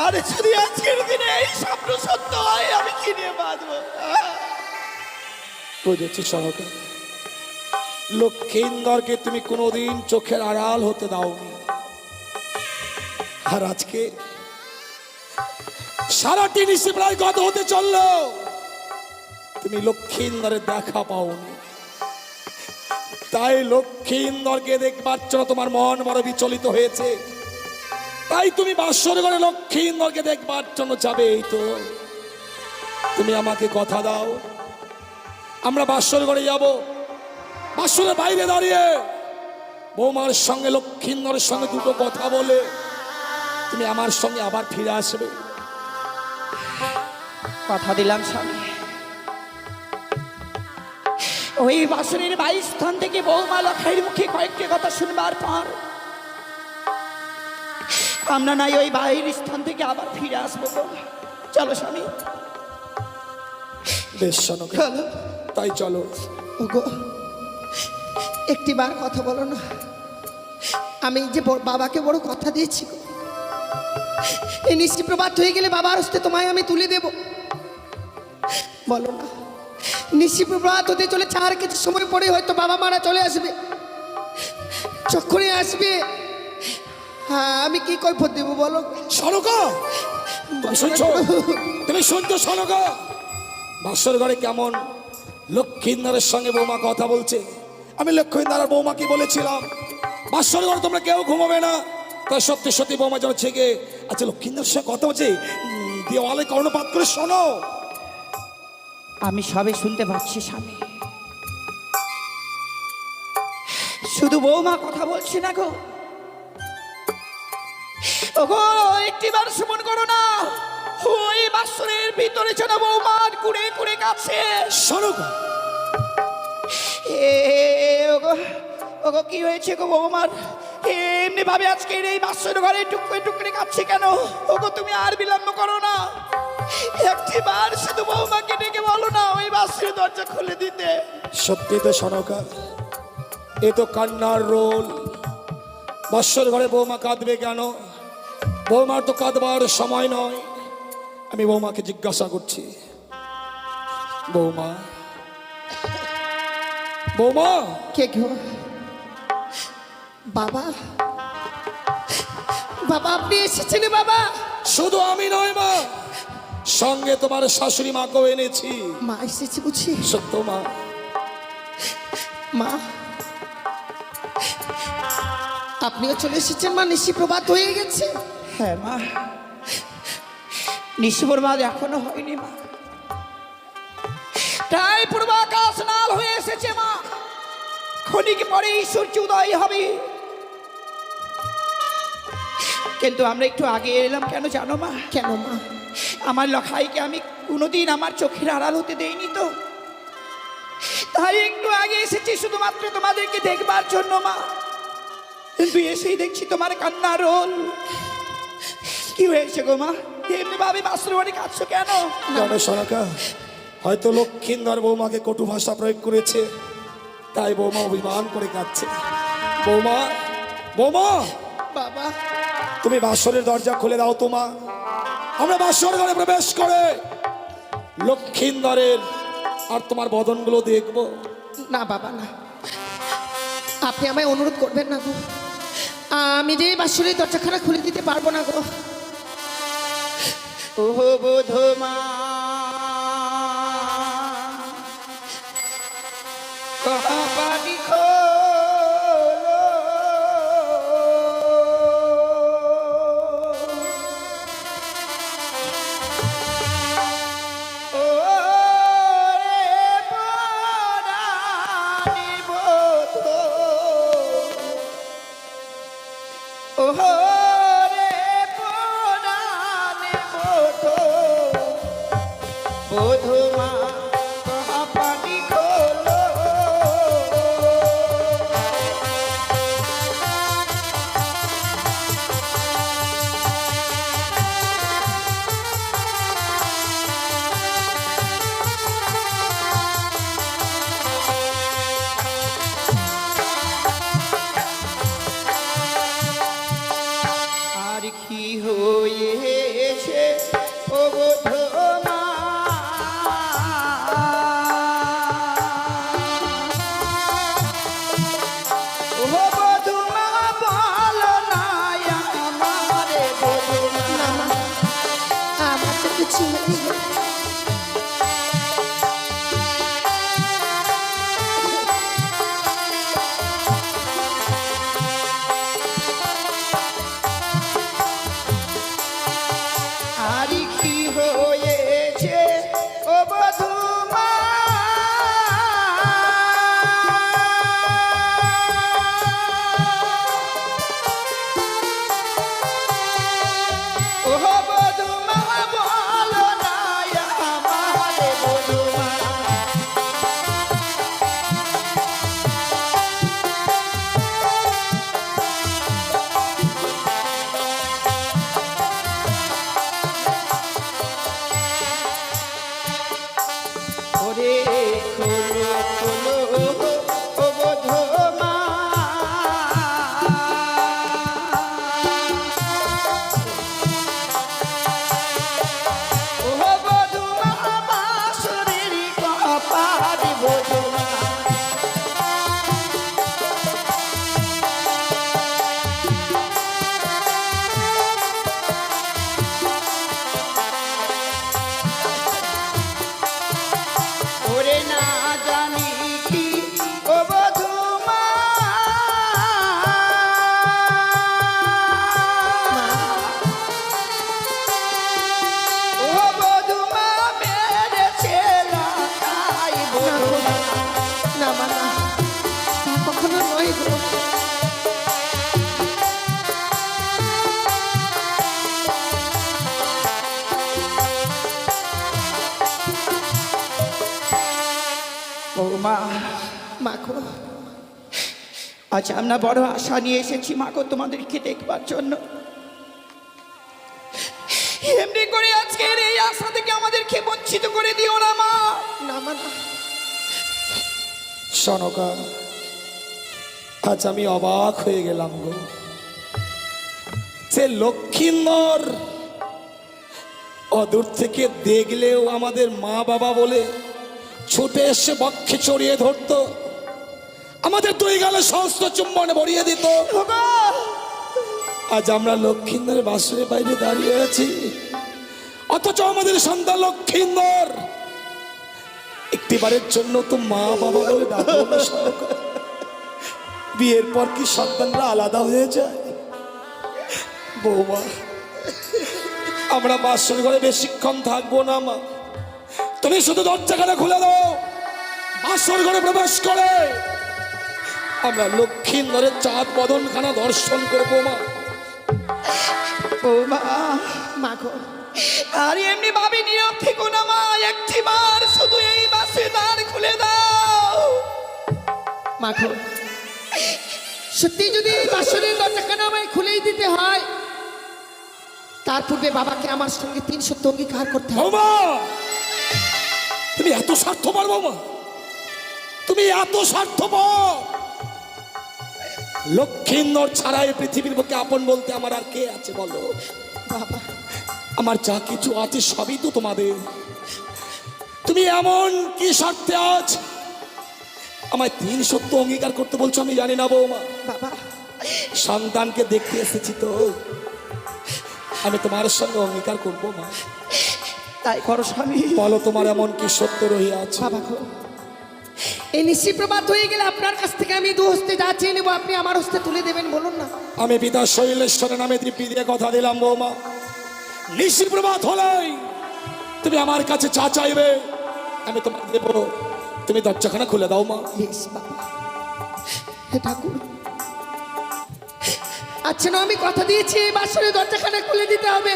আর যদি আজকের দিনে এই স্বপ্ন সত্য হয়, আমি কি নিয়ে বাঁচবো? বুঝেছি সনকা, লক্ষ্মীন্দরকে তুমি কোনোদিন চোখের আড়াল হতে দাওনি, আর আজকে সারাটি নিশি প্রায় গত হতে চললো, তুমি লক্ষ্মীন্দরের দেখা পাওনি। তাই লক্ষ্মীন্দরকে দেখবার জন্য তোমার মন বড় বিচলিত হয়েছে। তাই তুমি বাসর ঘরে লক্ষ্মীন্দরকে দেখবার জন্য যাবে। এই তো তুমি আমাকে কথা দাও, আমরা বাসর ঘরে যাব। বাসরের বাইরে দাঁড়িয়ে বৌমার সঙ্গে লক্ষ্মীন্দরের সঙ্গে দুটো কথা বলে তুমি আমার সঙ্গে আবার ফিরে আসবে। কথা দিলাম স্বামী, ওই বাসনের 22 স্থান থেকে বৌমা লখাইয়ের মুখে কয়েকটি কথা শুনবার পর আমরা নাই ওই 22 স্থান থেকে আবার ফিরে আসবো গো। চলো স্বামী, বেশ সনকা, চলো। তাই চলো। ওগো একটি বার কথা বলো না, আমি যে বাবাকে বড় কথা দিয়েছি গো, এই নিশ্চিত প্রভাত হয়ে গেলে বাবার হস্তে তোমায় আমি তুলে দেব। বলো না, নিশ্চিত প্রভাত হতে চলে 4 কিছু সময় পরে হয়তো বাবা মারা চলে আসবে। যখনই আসবে, হ্যাঁ আমি কি কৈফত দেবো বলো? সনকা তুমি শুনছো? তুমি শুনছো সনকা? বাসর ঘরে কেমন লক্ষ্মীন্দরের সঙ্গে বৌমা কথা বলছে। আমি লক্ষ্মীন্দর আর বৌমাকে বলেছিলাম বাসর ঘরে তোমরা কেউ ঘুমাবে না। তাই সত্যি সত্যি বৌমা যেন ছেগে আচ্ছা লক্ষ্মীন্দরের সঙ্গে কথা বলছে, দেওয়ালে কর্ণপাত করে শোনো। আমি সবে শুনতে পাচ্ছি স্বামী, শুধু বৌমা কথা বলছি না গো। ওগো একটিবার সুমন করো না, ওই বাসরের ভিতরে যেন বৌমার কুড়ে কুড়ে কাছে। সনকা ওগো ওগো কি হয়েছে গো বৌমার? এমনি ভাবে আজকের এই বাসর ঘরে টুকরে টুকরে কাঁদছে কেন? ওগো তুমি আর বিলম্ব করো না, একটিবার শুধু বৌমাকে ডেকে বলো না ওই বাসের দরজা খুলে দিতে। সত্যি তো সনকা, এ তো কান্নার রোল। বাসর ঘরে বৌমা কাঁদবে কেন? বৌমার তো কাঁদবার সময় নয়। আমি বৌমাকে জিজ্ঞাসা করছি, বৌমা বৌমা কে গো? বাবা বাবা আপনি এসেছেন বাবা? শুধু আমি নয় মা, সঙ্গে তোমার শাশুড়ি মাকেও এনেছি। মা এসেছে বুঝি? সত্য মা। মা আপনিও চলে এসেছেন মা? নিশি প্রভাত হয়ে গেছে? হ্যাঁ মা, নিশিপ্রভাত এখনো হয়নি মা। তাই পূর্বাকাশ লাল হয়ে এসেছে মা, ক্ষণিক পরে সূর্য উদয় হবে। কিন্তু আমরা একটু আগে এলাম কেন জানো মা? কেন মা? আমার লখাইকে আমি কোনোদিন আমার চোখের আড়াল হতে দেইনি তো, তাই একটু আগে এসেছি শুধুমাত্র তোমাদেরকে দেখবার জন্য মা। কিন্তু এসেই দেখছি তোমার কান্না রোল। কি হয়েছে গো মা? এমনি ভাবে বাসুর বাড়ি কাঁদছো কেন? জানো সনাকা, হয়তো লক্ষিন্দর বৌমাকে কটু ভাষা প্রয়োগ করেছে, তাই বৌমা অভিমান করে কাঁদছে। বৌমা, বৌমা, বাবা তুমি বাসরের দরজা খুলে দাও তো মা। আমরা বাসর ঘরে প্রবেশ করে লক্ষিন্দরের আর তোমার বদনগুলো দেখবো। না বাবা না, আপনি আমায় অনুরোধ করবেন না গো। আমি যে বাসুরের দরজাখানা খুলে দিতে পারবো না গো। ও বোধমা পানি আর কি হয়েছে ও বোধমা? ও বোধমা বলো না আমারে বোধমা। আমার তো কিছু নেই গো। আর কি হয়েছে ও বধূমা? ও বধূমা বলো না আমারে বধূমা। ওরে খোলো খোলো ও বধূমা, ও বধূমা বাঁশরীর কপাল বধূমা। ওরে না জানি কি ও বধূমা, ও বধূমা মেরেছে লাগাই বধূমা। না মা না, তা কখনো নয় গো। ও মা, মা গো, আজ আমরা বড় আশা নিয়ে এসেছি মাকে তোমাদেরকে দেখবার জন্য। এমনি করে আজকের এই আশা থেকে আমাদেরকে বঞ্চিত করে দিও না মা। না মা না। সনকা, আজ আমি অবাক হয়ে গেলাম গো। সে লক্ষিন্দর অদূর থেকে দেখলেও আমাদের মা বাবা বলে ছুটে এসে বক্ষে চড়িয়ে ধরতো, আমাদের দুই গালে সমস্ত চুম্বনে ভরিয়ে দিত। ওগো, আজ আমরা লক্ষ্মীন্দরের বাসরের বাইরে দাঁড়িয়ে আছি, অথচ আমাদের সন্তান লক্ষ্মীন্দর একটিবারের জন্য তো মা বাবা বলে ডাকলো না সরকার। বিয়ের পর কি সন্তানরা আলাদা হয়ে যায়? বৌমা, আমরা বাসর ঘরে বেশিক্ষণ থাকবো না মা, তুমি শুধু দরজাখানা খুলে দাও। বাসর ঘরে প্রবেশ করে আমরা লক্ষ্মীন্দরের চাঁদ বদনখানা দর্শন করবো মা। ও মা, মা গো, আর এমনি ভাবে নীরব থেকো না মা, একটিবার শুধু এই বাসে দ্বার খুলে দাও। মা গো, সত্যি যদি এই বাসনের দরজাখানা আমায় খুলেই দিতে হয়, তার পূর্বে বাবাকে আমার সঙ্গে 3 সত্য অঙ্গীকার করতে হবে। বৌমা, তুমি এত স্বার্থপর বৌমা, তুমি এত স্বার্থপর। লক্ষ্মীন্দর ছাড়া এই পৃথিবীর বুকে আপন বলতে আমার আর কে আছে বলো? বাবা, আমার যা কিছু আছে সবই তো তোমাদের। তুমি এমন কি স্বার্থে আজ আমায় 3 সত্য অঙ্গীকার করতে বলছো আমি জানি না বৌমা। বাবা, সন্তানকে দেখতে এসেছি তো, আমি তোমার সঙ্গে অঙ্গীকার করবো মা। তাই করো স্বামী। বলো তোমার এমন কি সত্য রয়ে আছে? বাবা গো, এই নিশি প্রভাত হয়ে গেলে আপনার কাছ থেকে আমি 2 হস্তে যা চেয়ে নেবো আপনি আমার হস্তে তুলে দেবেন, বলুন না। আমি পিতা শৈলেশ্বরের নামে তৃপ্তি দিয়ে কথা দিলাম বৌমা, নিশি প্রভাত হলেই তুমি আমার কাছে চা চাইবে, আমি তোমার দেবো। তুমি দরজাখানা খুলে দাও মা। বেশ বাবা। হে ঠাকুর, আচ্ছা না, আমি কথা দিয়েছি এই বাসনের দরজাখানা খুলে দিতে হবে,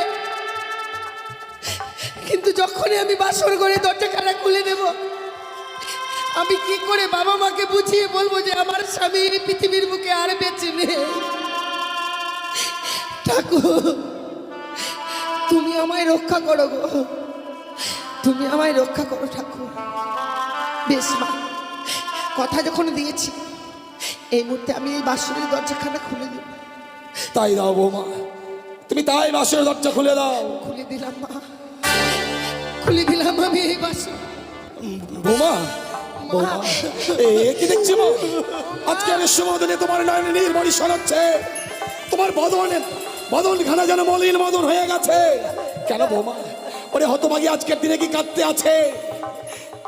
কিন্তু যখনই আমি বাসর ঘরে দরজাখানা খুলে দেব, আমি কি করে বাবা মাকে বুঝিয়ে বলবো যে আমার স্বামী এই পৃথিবীর বুকে আর বেঁচে নেই? ঠাকুর, তুমি আমায় রক্ষা করো গো, তুমি আমায় রক্ষা করো ঠাকুর। বেশ মা, কথা যখন দিয়েছি এই মুহূর্তে আমি এই বাসনের দরজাখানা খুলে দেব। তাই দাও বৌমা, তুমি তাই বাসের দরজা খুলে দাও। খুলে দিলাম মা, খুলে দিলাম আমি এই বাসন। বৌমা, বৌমা, এ কি দেখছি মা? আজকে আমি শুভদিনে তোমার নয়নে নির্মণি শোনাচ্ছে, তোমার বদনখানা যেন মলিন বদন হয়ে গেছে। কেন বৌমা? ওরে হতভাগী আজকের দিনে কি কাঁদতে আছে?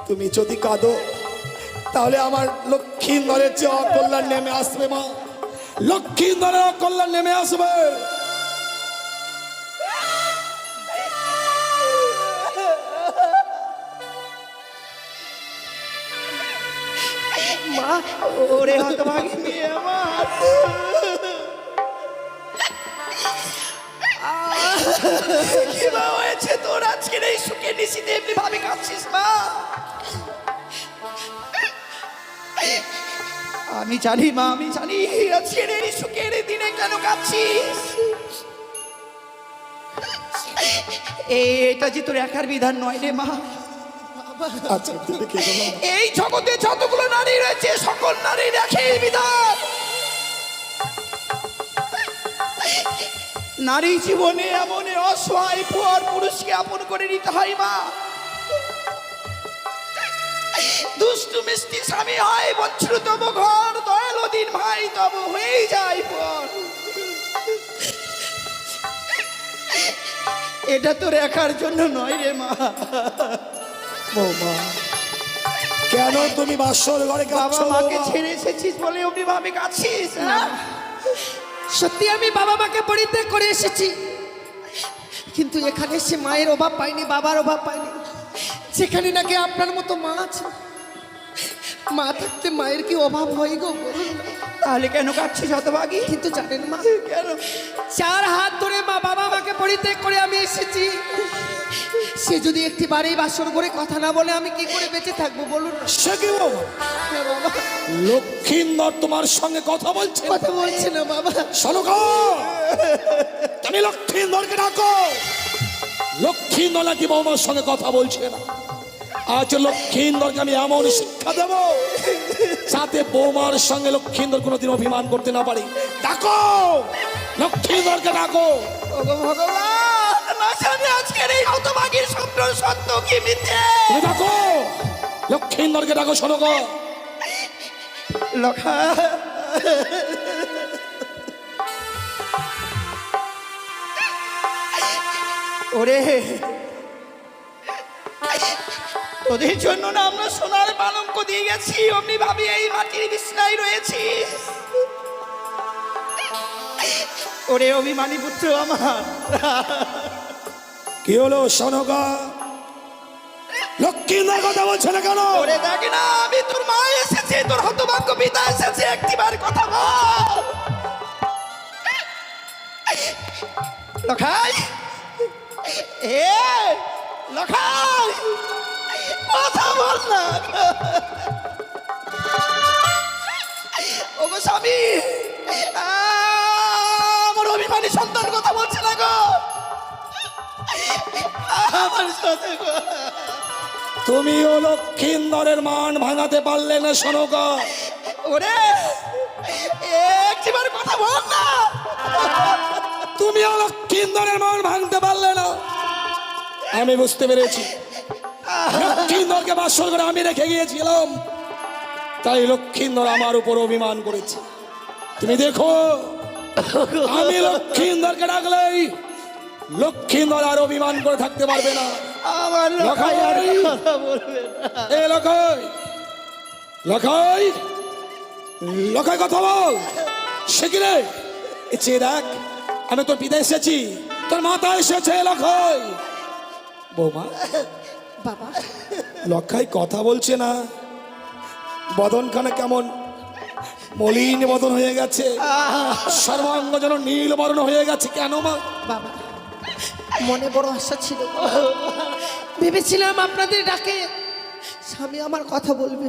তুমি যদি কাঁদো তাহলে আমার লক্ষ্মীন্দরের যে অকল্যাণ নেমে আসবে মা, লক্ষ্মীন্দরের অকল্যাণ নেমে আসবে। মা, ওরে হতভাগী মেয়ে আমার, কি মা হয়েছে তোর আজকের এই সুখে নিশিতে এমনি ভাবে কাঁদছিস মা? আমি জানি মা, আমি জানি আজকের এই সুখের দিনে কেন কাঁদছিস। এটা যে তোর একার বিধান নয় রে মা। আচ্ছা তুমি কেঁদো না। এই জগতে যতগুলো নারী রয়েছে সকল নারীর একই বিধান। নারী জীবনে এমন অসহায় পর পুরুষকে আপন করে নিতে হয় মা। দুষ্টু মিষ্টি স্বামী হয় বঞ্চিত তব ঘর, দয়াল দিন ভাই তব হয়ে যায় পর। এটা তোর একার জন্য নয় রে মা। বৌমা, কেন তুমি বাসর ঘরে বাবা কাঁদছো মাকে বৌমা? ছেড়ে এসেছিস বলে অমনি ভাবে কাঁদছিস না? সত্যি আমি বাবা মাকে পরিত্যাগ করে এসেছি, কিন্তু এখানে এসে মায়ের অভাব পাইনি, বাবার অভাব পাইনি। যেখানে নাকি আপনার মতো মা আছে, মা থাকতে মায়ের কি অভাব হয় গো, বলুন না। তাহলে কেন কাঁদছিস হতভাগী? কিন্তু জানেন মা, কেন? 4 হাত ধরে মা বাবা মাকে পরিত্যাগ করে আমি এসেছি, সে যদি একটিবারেই বাসর করে কথা না বলে আমি কি করে বেঁচে থাকবো বলুন না। সে কি বৌমা? হ্যাঁ বাবা, লক্ষ্মীন্দর তোমার সঙ্গে কথা বলছে? কথা বলছে না বাবা। শোনো গো, তুমি লক্ষ্মীন্দরকে ডাকো। লক্ষ্মীন্দর নাকি বৌমার সঙ্গে কথা বলছে না। আজ লক্ষ্মীন্দরকে আমি এমন শিক্ষা দেব যাতে বৌমার সঙ্গে লক্ষ্মীন্দর কোনোদিন অভিমান করতে না পারে। ডাকো, লক্ষ্মীন্দরকে ডাকো। ওগো ভগবান, না জানি আজকের এই হতভাগীর স্বপ্ন সত্য কি মিথ্যে। তুমি ডাকো, লক্ষ্মীন্দরকে ডাকো। শোনো গো, লক্ষা ওরে তোদের জন্য না আমরা সোনার পালঙ্ক দিয়ে গেছি, অমনি ভাবি এই মাটির বিছনায় রয়েছি। ওরে অভিমানী পুত্র আমার, কি হলো সনকা? লক্ষ্মীর কথা বলছে না কেন? ওরে দেখ না, আমি তোর মা এসেছে, তোর হতভাগ্য পিতা এসেছে, একটিবার কথা বল। লখাই, এ লখাই, কথা বল না। ওগো স্বামী, আমার অভিমানী সন্তান কথা বলছে না গো, আমার সাথে গো। তুমিও লক্ষ্মীন্দরের মান ভাঙাতে পারলে না সনকা? ওরে একটিবার কথা বল না। তুমিও লক্ষ্মীন্দরের মান ভাঙতে পারলে না? আমি বুঝতে পেরেছি, লক্ষ্মীন্দরকে বাসর করে আমি রেখে গিয়েছিলাম, তাই লক্ষ্মীন্দর আমার উপর অভিমান করেছে। তুমি দেখো, আমি লক্ষ্মীন্দরকে ডাকলেই লক্ষ্মীন্দর আর অভিমান করে থাকতে পারবে না। আমার লখাই আর লখাই! কথা বলবে না। এ লখাই, লখাই, লখাই কথা বল। সে কি রে? এ চেয়ে দেখ, আমি তোর পিতা এসেছি, তোর মাতা এসেছে। লখাই, বৌমা, বাবা, লখাই কথা বলছে না, বদনখানে কেমন মলিন বদন হয়ে গেছে, সর্বাঙ্গ যেন নীল বর্ণ হয়ে গেছে। কেন মা? বাবা, মনে বড় আশা ছিল, ভেবেছিলাম আপনাদের ডাকে স্বামী আমার কথা বলবে,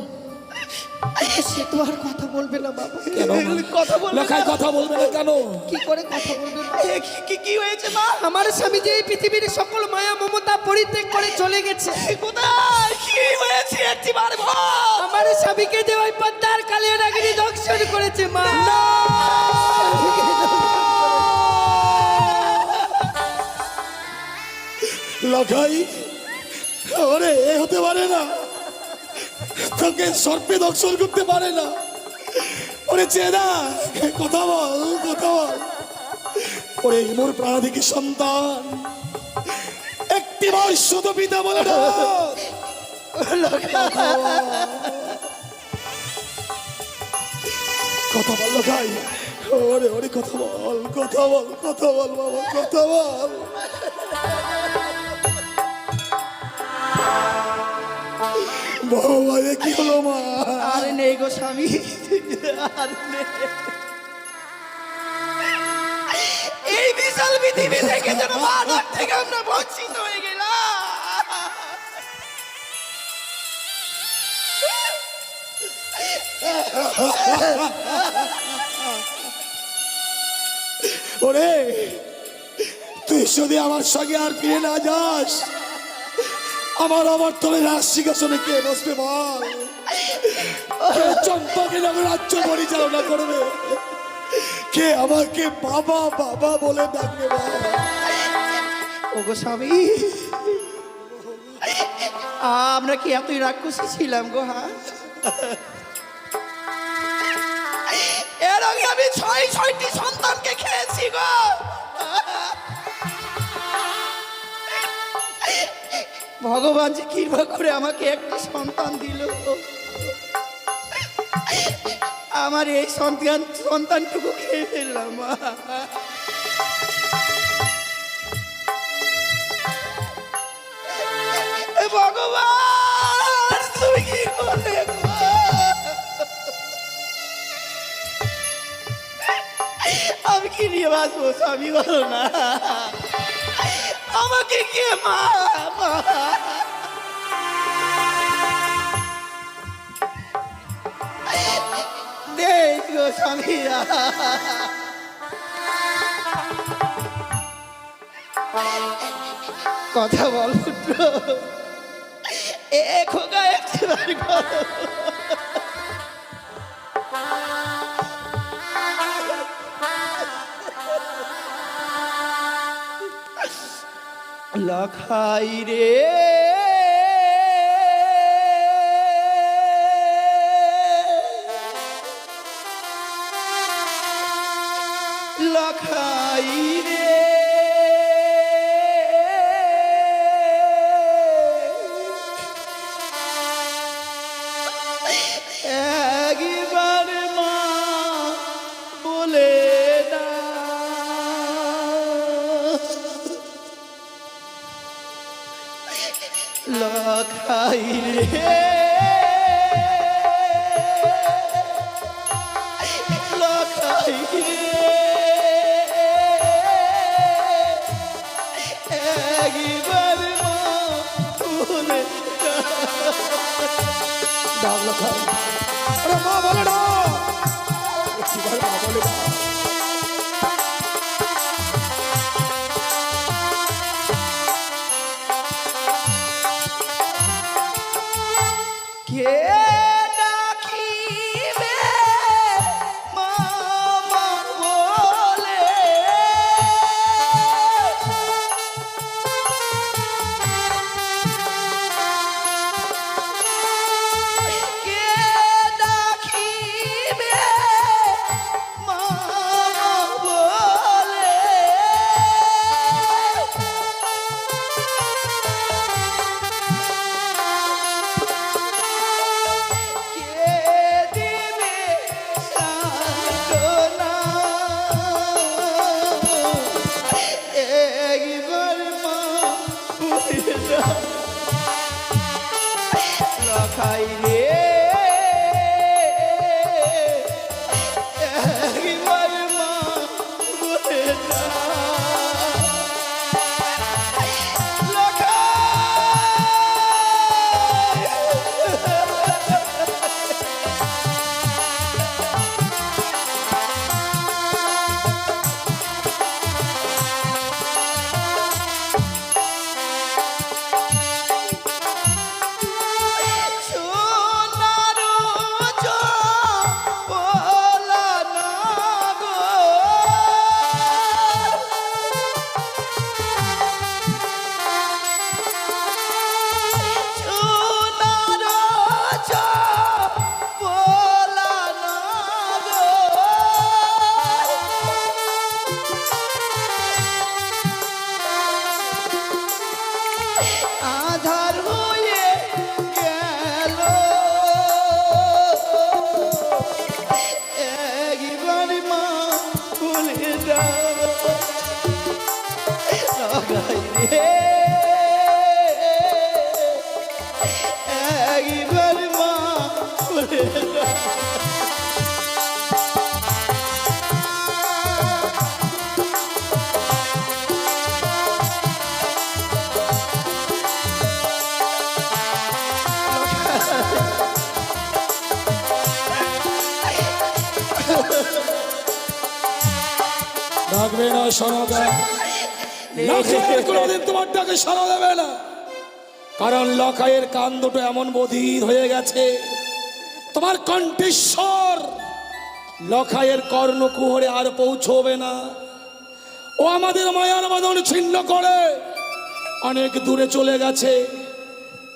সে তো আর কথা বলবে না বাবা। কেন মা? কথা বলবে না? লখাই কথা বলবে না কেন? কি করে কথা বলবে না? এ কি হয়েছে মা? আমার স্বামী যে এই পৃথিবীর সকল মায়া মমতা পরিত্যাগ করে চলে গেছে। কোথায় কি হয়েছে একটিবার বল। আমার স্বামীকে যে ওই পদ্মার কালিয়া নাগিনী দংশন করেছে মা। লখাই, ওরে এ হতে পারে না, তোকে সর্পে দর্শন করতে পারে না। ওরে চেনা, কথা বল, কথা বল। ওরে মোর প্রাণাধিক সন্তান, একটিবার শুধু পিতা বলে না। কথা বল লখাই, ওরে ওরে কথা বল, কথা বল, কথা বল বাবা, কথা বল। বাবা, এ কি হলো মা? আর নেই গো স্বামী, আর নেই। এই বিশাল পৃথিবী থেকে যেন মানব থেকে আমরা বঞ্চিত হয়ে গেলাম। ওরে, তুই যদি আমার সঙ্গে আর ফিরে না যাস, আমার তলে রাজ সিংহাসনে কে বসবে বল? কে চম্পাকে যখন রাজ্য পরিচালনা করবে? কে আমাকে বাবা বাবা বলে ডাকবে বল? ওগো স্বামী, আমরা কি এতই রাক্ষসী ছিলাম গো? হ্যাঁ, এর আগে আমি ছয়টি সন্তানকে খেয়েছি গো। ভগবান যে কৃপা করে আমাকে একটি সন্তান দিল, আমার এই সন্তানটুকু খেয়ে ফেললাম। ভগবান তুমি কি করলে? আমি কি নিয়ে বাঁচবো স্বামী, বলো না, আমাকে কে মা? দেখ গো স্বামী, কথা বল পুত্র, এ খোকা একবার কথা বল। লখাই রে, লখাই রে, লখাই রে লখাই রে একবার মা বলে ডাক লখাই, আরে মা বলে না, একটিবার মা বলে না। কে ডাকিবে মামা বলে কে ডাকিবে মামা বলে কে দিবে সান্ত্বনা একবার মা বলে দাও লখাই রে একবার মা বলে দাও সোনারো চপলা না গো সোনারো চপলা না গো আধার হয়ে গেল একবার মা বলে দাও লখাই রে একবার মা বলে দাও ডাকবে না সনকা, লখাইয়ের কোনোদিন তোমার ডাকে সাড়া দেবে না, কারণ লখাইয়ের কান দুটো এমন বধির হয়ে গেছে, তোমার কণ্ঠেশ্বর লখাইয়ের কর্ণকুহরে আর পৌঁছবে না। ও আমাদের মায়ার বাঁধন ছিন্ন করে অনেক দূরে চলে গেছে।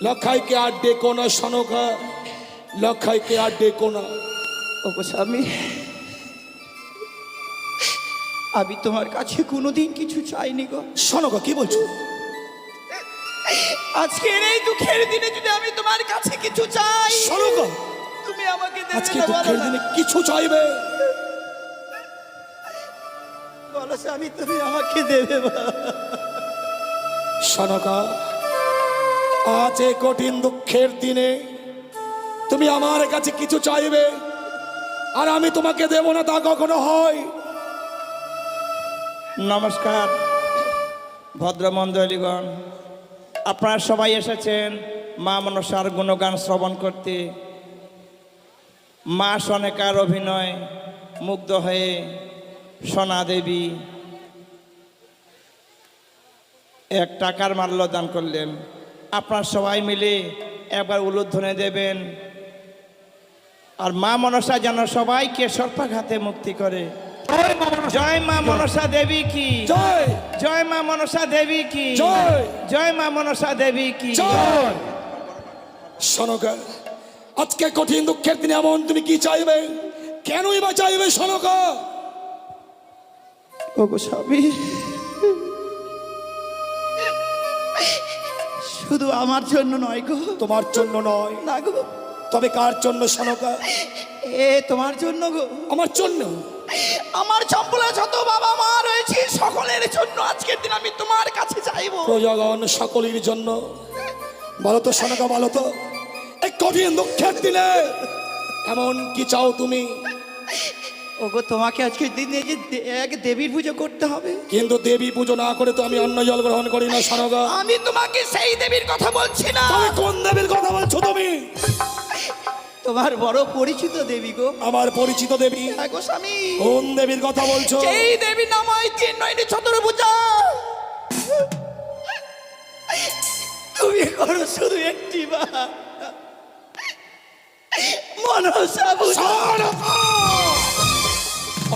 লখাইকে আর ডেকো না সনকা, লখাইকে আর ডেকো না। ওগো স্বামী, আমি তোমার কাছে কোনোদিন কিছু চাইনি গো। সনকা কি বলছো? আজকের এই দুঃখের দিনে যদি আমি তোমার কাছে কিছু চাই, সনকা তুমি আমাকে দেবে আজকে না? দুঃখের বলো দিনে না। কিছু চাইবে? বলো স্বামী, তুমি আমাকে দেবে বা? সনকা, আজ এই কঠিন দুঃখের দিনে তুমি আমার কাছে কিছু চাইবে আর আমি তোমাকে দেব না, তা কখনো হয়? নমস্কার ভদ্রমণ্ডলীগণ, আপনারা সবাই এসেছেন মা মনসার গুণগান শ্রবণ করতে। মা সনেকার অভিনয় মুগ্ধ হয়ে সোনা দেবী 1 টাকার মাল্য দান করলেন। আপনারা সবাই মিলে একবার উলুধ্বনি দেবেন, আর মা মনসা যেন সবাইকে সর্পাঘাতে মুক্তি করে। জয় মা মনসা দেবী কি জয়, জয় মা মনসা দেবী কি জয়, জয় মা মনসা দেবী কি জয়। সনকা, আজকে কঠিন দুঃখের দিনে এমন তুমি কি চাইবে? কেনই বা চাইবে সনকা? ওগো স্বামী, শুধু আমার জন্য নয় গো। তোমার জন্য নয়, না গো, তবে কার জন্য সনকা? এ তোমার জন্য গো। আমার জন্য। আমার চম্পলা যত বাবা মা রয়েছে সকলের জন্য আজকের দিন আমি তোমার কাছে চাইবো। প্রজাগণ সকলের জন্য বলো তো সনকা, বলো তো এই কঠিন দুঃখের দিনে এমন কি চাও তুমি? ওগো তোমাকে আজকে দিনে যে এক দেবীর পুজো করতে হবে। কিন্তু দেবী পুজো না করে তো আমি অন্য জল গ্রহণ করি না সনকা। আমি তোমাকে সেই দেবীর কথা বলছি না। তবে কোন দেবীর কথা বলছো তুমি? তোমার বড় পরিচিত দেবী গো। আমার পরিচিত দেবী? হ্যাঁ গো স্বামী, কোন দেবীর কথা বলছো? সেই দেবীর নাম হয় তিন নয়নি চতুর্ভুজা। তুমি করো শুধু একটি বা মনসা পূজা। সনকা!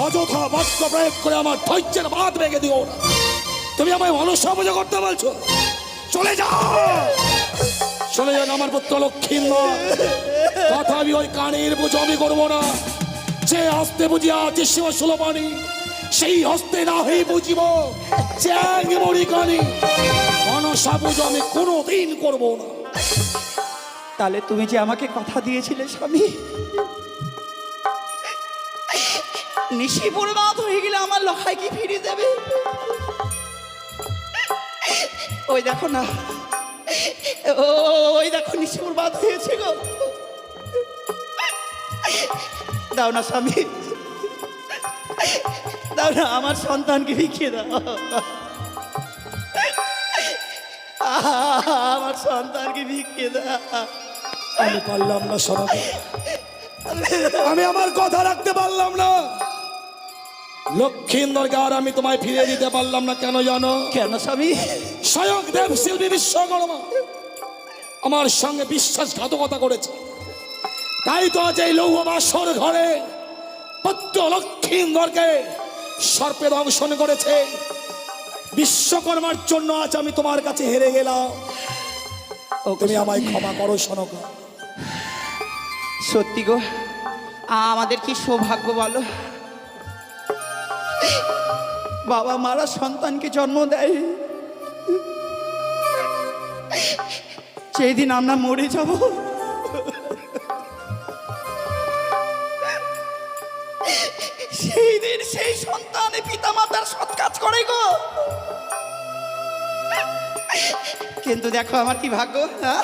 অযথা বাক্য প্রয়োগ করে আমার ধৈর্যের বাঁধ ভেঙে দিও না। তুমি আমায় মনসা পুজো করতে বলছো? চলে যাও, চলে যান আমার পুত্র লক্ষ্মীন্দর। তথাপি ওই কানের পুজো আমি করবো না। যে হস্তে বুঝিয়া চিষ্য সুলপানি, সেই হস্তে না হয়ে বুঝিব চ্যাং মরি কানি। মনসা পুজো আমি কোনোদিন করবো না। তাহলে তুমি যে আমাকে কথা দিয়েছিলে স্বামী, নিশি বরবাদ হয়ে গেলে আমার লখাই কি ফিরিয়ে দেবে? ওই দেখো না, ওই দেখো নিশি বরবাদ হয়েছে গো। দাও না স্বামী, দাও না, আমার সন্তানকে ভিখিয়ে দাও। আমার সন্তানকে ভিখিয়ে দাও। আমি পারলাম না সনকা, আমি আমার কথা রাখতে পারলাম না। লক্ষ্মীন্দরকে আর আমি তোমায় ফিরিয়ে দিতে পারলাম না। কেন জানো? কেন স্বামী? স্বয়ং দেব শিল্পী বিশ্বকর্মা আমার সঙ্গে বিশ্বাসঘাতকতা করেছে। তাই তো আজ এই লৌহ বাসর ঘরে পুত্র লক্ষ্মীন্দরকে সর্পে দংশন করেছে। বিশ্বকর্মার জন্য আজ আমি তোমার কাছে হেরে গেলাম। তুমি আমায় ক্ষমা করো সনকা। সত্যি গো, আমাদের কি সৌভাগ্য বলো, বাবা মারা সন্তানকে জন্ম দেয়। যেদিন আমরা মরে যাব, সেই দিন সেই সন্তানে পিতা মাতার সৎ কাজ করে গো। কিন্তু দেখো আমার কি ভাগ্য। হ্যাঁ?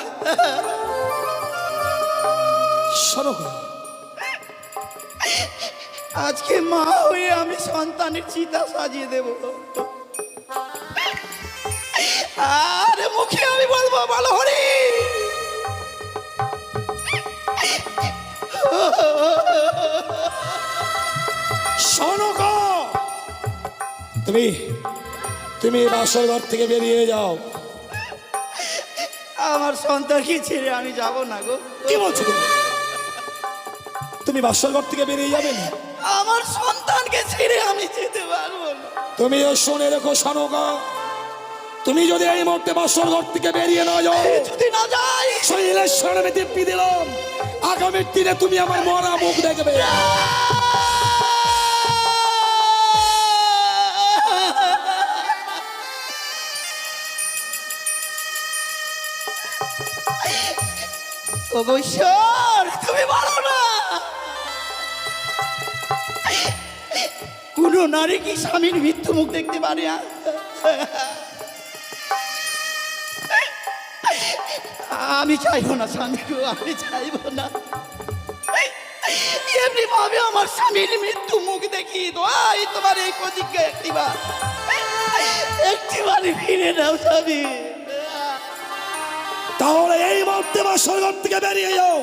সনকা, আজকে মা হয়ে আমি সন্তানের চিতা সাজিয়ে দেব, আর মুখে আমি বলবো বলো হরি। সনকা, তুমি তুমি বাসর ঘর থেকে বেরিয়ে যাও। আমার সন্তানকে ছেড়ে আমি যাব না গো। কি বলছো তুমি? তুমি বাসর ঘর থেকে বেরিয়ে যাবে না? আমার সন্তানকে ছেড়ে আমি যেতে পারবো না। তুমিও শুনে রেখো সনকা, তুমি যদি এই মুহূর্তে বাসর ঘর থেকে বেরিয়ে না যাও, যদি না যাই, শৈলের সামনে দিব্যি দিলাম আগামীর দিনে তুমি আমার মরা মুখ দেখবে। ওগো ঈশ্বর, তুমি বলো না, কোন নারী কি স্বামীর মৃত্যু মুখ দেখতে পারে? আমি চাইবো না স্বামী গো, আমি চাইবো না। এমনি ভাবে আমার স্বামীর মৃত্যু মুখ দেখি দোয়াই তোমার এই প্রতিজ্ঞা একটিবার ফিরে নাও স্বামী। তাহলে এই মুহূর্তে বাসর ঘর থেকে বেরিয়ে যাও।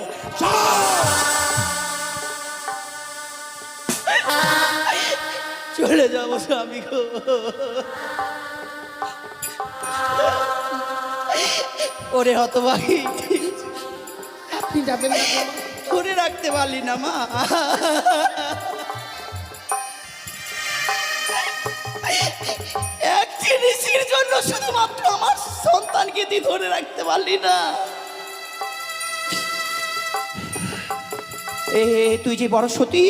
চলে যাবো স্বামী গো। ওরে হতভাগী, আপনি যাবেন না বাবা? ধরে রাখতে পারলি না মা। এক জিনিসের জন্য শুধুমাত্র আমার সন্তানকে তুই ধরে রাখতে পারলি না। তুই যে বড় সতী,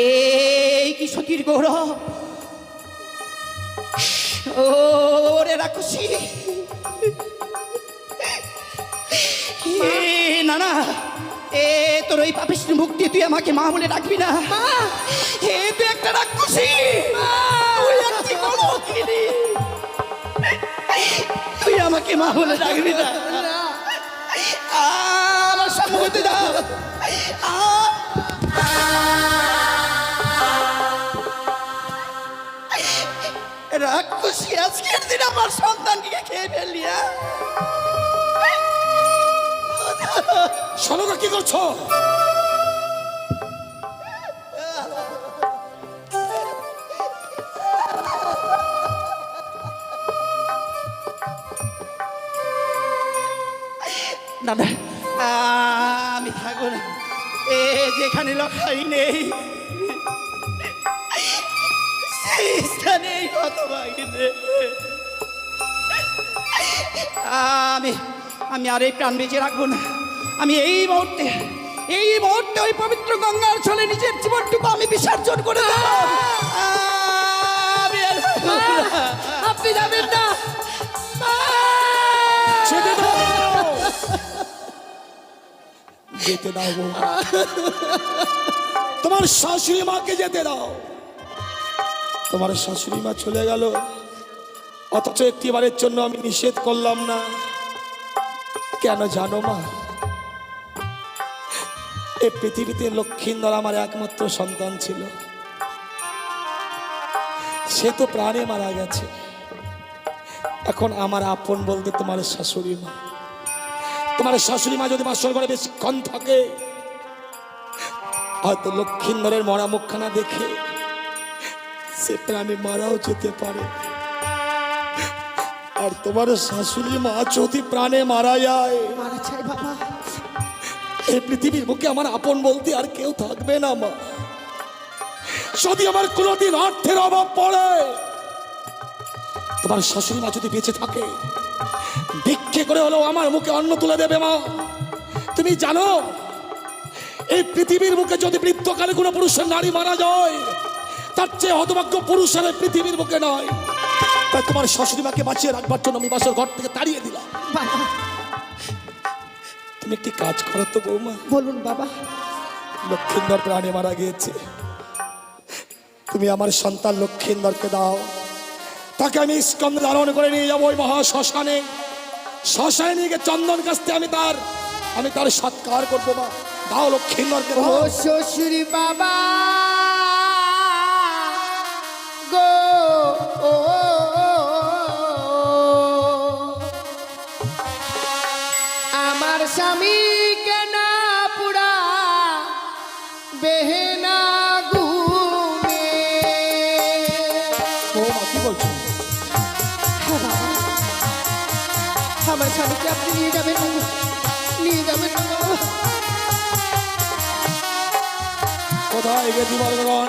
এই কি সতীর গৌরব। ওরে রাক্ষসী, না না, তোর ওই পাপিষ্ঠ মুখ দিয়ে তুই আমাকে মা বলে ডাকবি না। তুই একটা রাক্ষসী, তুই একটি কলঙ্কিনী। তুই আমাকে আমাকে মা বলে ডাকবি না। আমার সম্মুখে যাও। রাক্ষসী আজকের দিন আমার সন্তানকে খেয়ে ফেললি। সনকা কি করছো? না না, আমি থাকবো না। যেখানে লখাই নেই সেই স্থানে আমি আর এই প্রাণ বেঁচে রাখবো না। আমি এই মুহূর্তে ওই পবিত্র গঙ্গার ছলে নিজের জীবনটুকু আমি বিসর্জন করে দেব। আপনি যাবেন না। যেতে দাও, যেতে দাও বৌমা। তোমার শাশুড়ি মাকে যেতে দাও। তোমার শাশুড়ি মা চলে গেল, অথচ একটিবারের জন্য আমি নিষেধ করলাম না। কেন জানো মা? এই পৃথিবীতে লক্ষ্মীন্দর আমার একমাত্র সন্তান ছিল। সে তো প্রাণে মারা গেছে। এখন আমার আপন বলতে তোমার শাশুড়ি মা। তোমার শাশুড়ি মা যদি বাসর ঘরে বেশিক্ষণ থাকে, হয়তো লক্ষ্মীন্দরের মরা মুখখানা দেখে সে প্রাণে মারাও যেতে পারে। আর তোমার শাশুড়ি মা যদি প্রাণে মারা যায়, মারা চাই বাবা। এই পৃথিবীর বুকে আমার আপন বলতে আর কেউ থাকবে না মা। যদি আমার কোনোদিন অর্থের অভাব পড়ে, তোমার শাশুড়ি মা যদি বেঁচে থাকে, ভিক্ষে করে হলেও আমার মুখে অন্ন তুলে দেবে মা। তুমি জানো, এই পৃথিবীর বুকে যদি বৃদ্ধকালে কোনো পুরুষের নারী মারা যায়, তার চেয়ে হতভাগ্য পুরুষের এই পৃথিবীর বুকে নয়। তাই তোমার শাশুড়ি মাকে বাঁচিয়ে রাখবার জন্য আমি বাসর ঘর থেকে তাড়িয়ে দিলাম। বাবা তুমি একটি কাজ করো তো বৌমা। বলুন বাবা। লক্ষ্মীন্দর প্রাণে মারা গিয়েছে, তুমি আমার সন্তান লক্ষ্মীন্দরকে দাও। তাকে আমি স্কন্ধে ধারণ করে নিয়ে যাবো ওই মহা শ্মশানে। শ্মশানে নিয়ে গিয়ে চন্দন কাস্তে আমি তার সৎকার করবো মা। দাও লক্ষ্মীন্দরকে ও দাও। শ্বশুরি বাবা গো, ও আমার স্বামী কেন পুরা বেহেনা গুনে। বৌমা কি বলছো? হ্যাঁ বাবা, আমার স্বামীকে আপনি নিয়ে যাবেন না গো, নিয়ে যাবেন না বাবা। কোথায় গেছি বলগণ?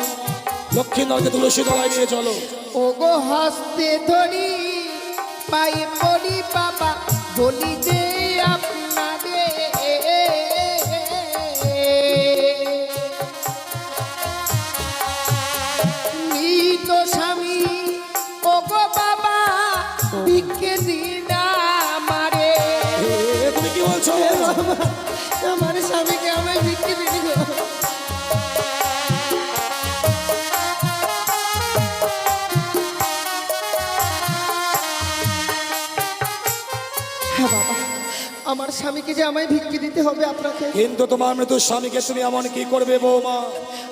লক্ষ্মীন্দরকে তুলসী তলায় নিয়ে চলো। ও গো হস্তে ধরি পায়ে পড়ি বাবা, বলি দে আপনাদের মৃত স্বামী। ও গো বাবা ভিক্ষে দিন আমারে। তুমি কি বলছো? আমার স্বামীকে আমি ভিক্ষে দিন গো। হ্যাঁ বাবা, আমার স্বামীকে যে আমায় ভিক্ষে দিতে হবে আপনাকে। কিন্তু তোমার মৃত স্বামীকে তুমি এমন কি করবে বৌমা?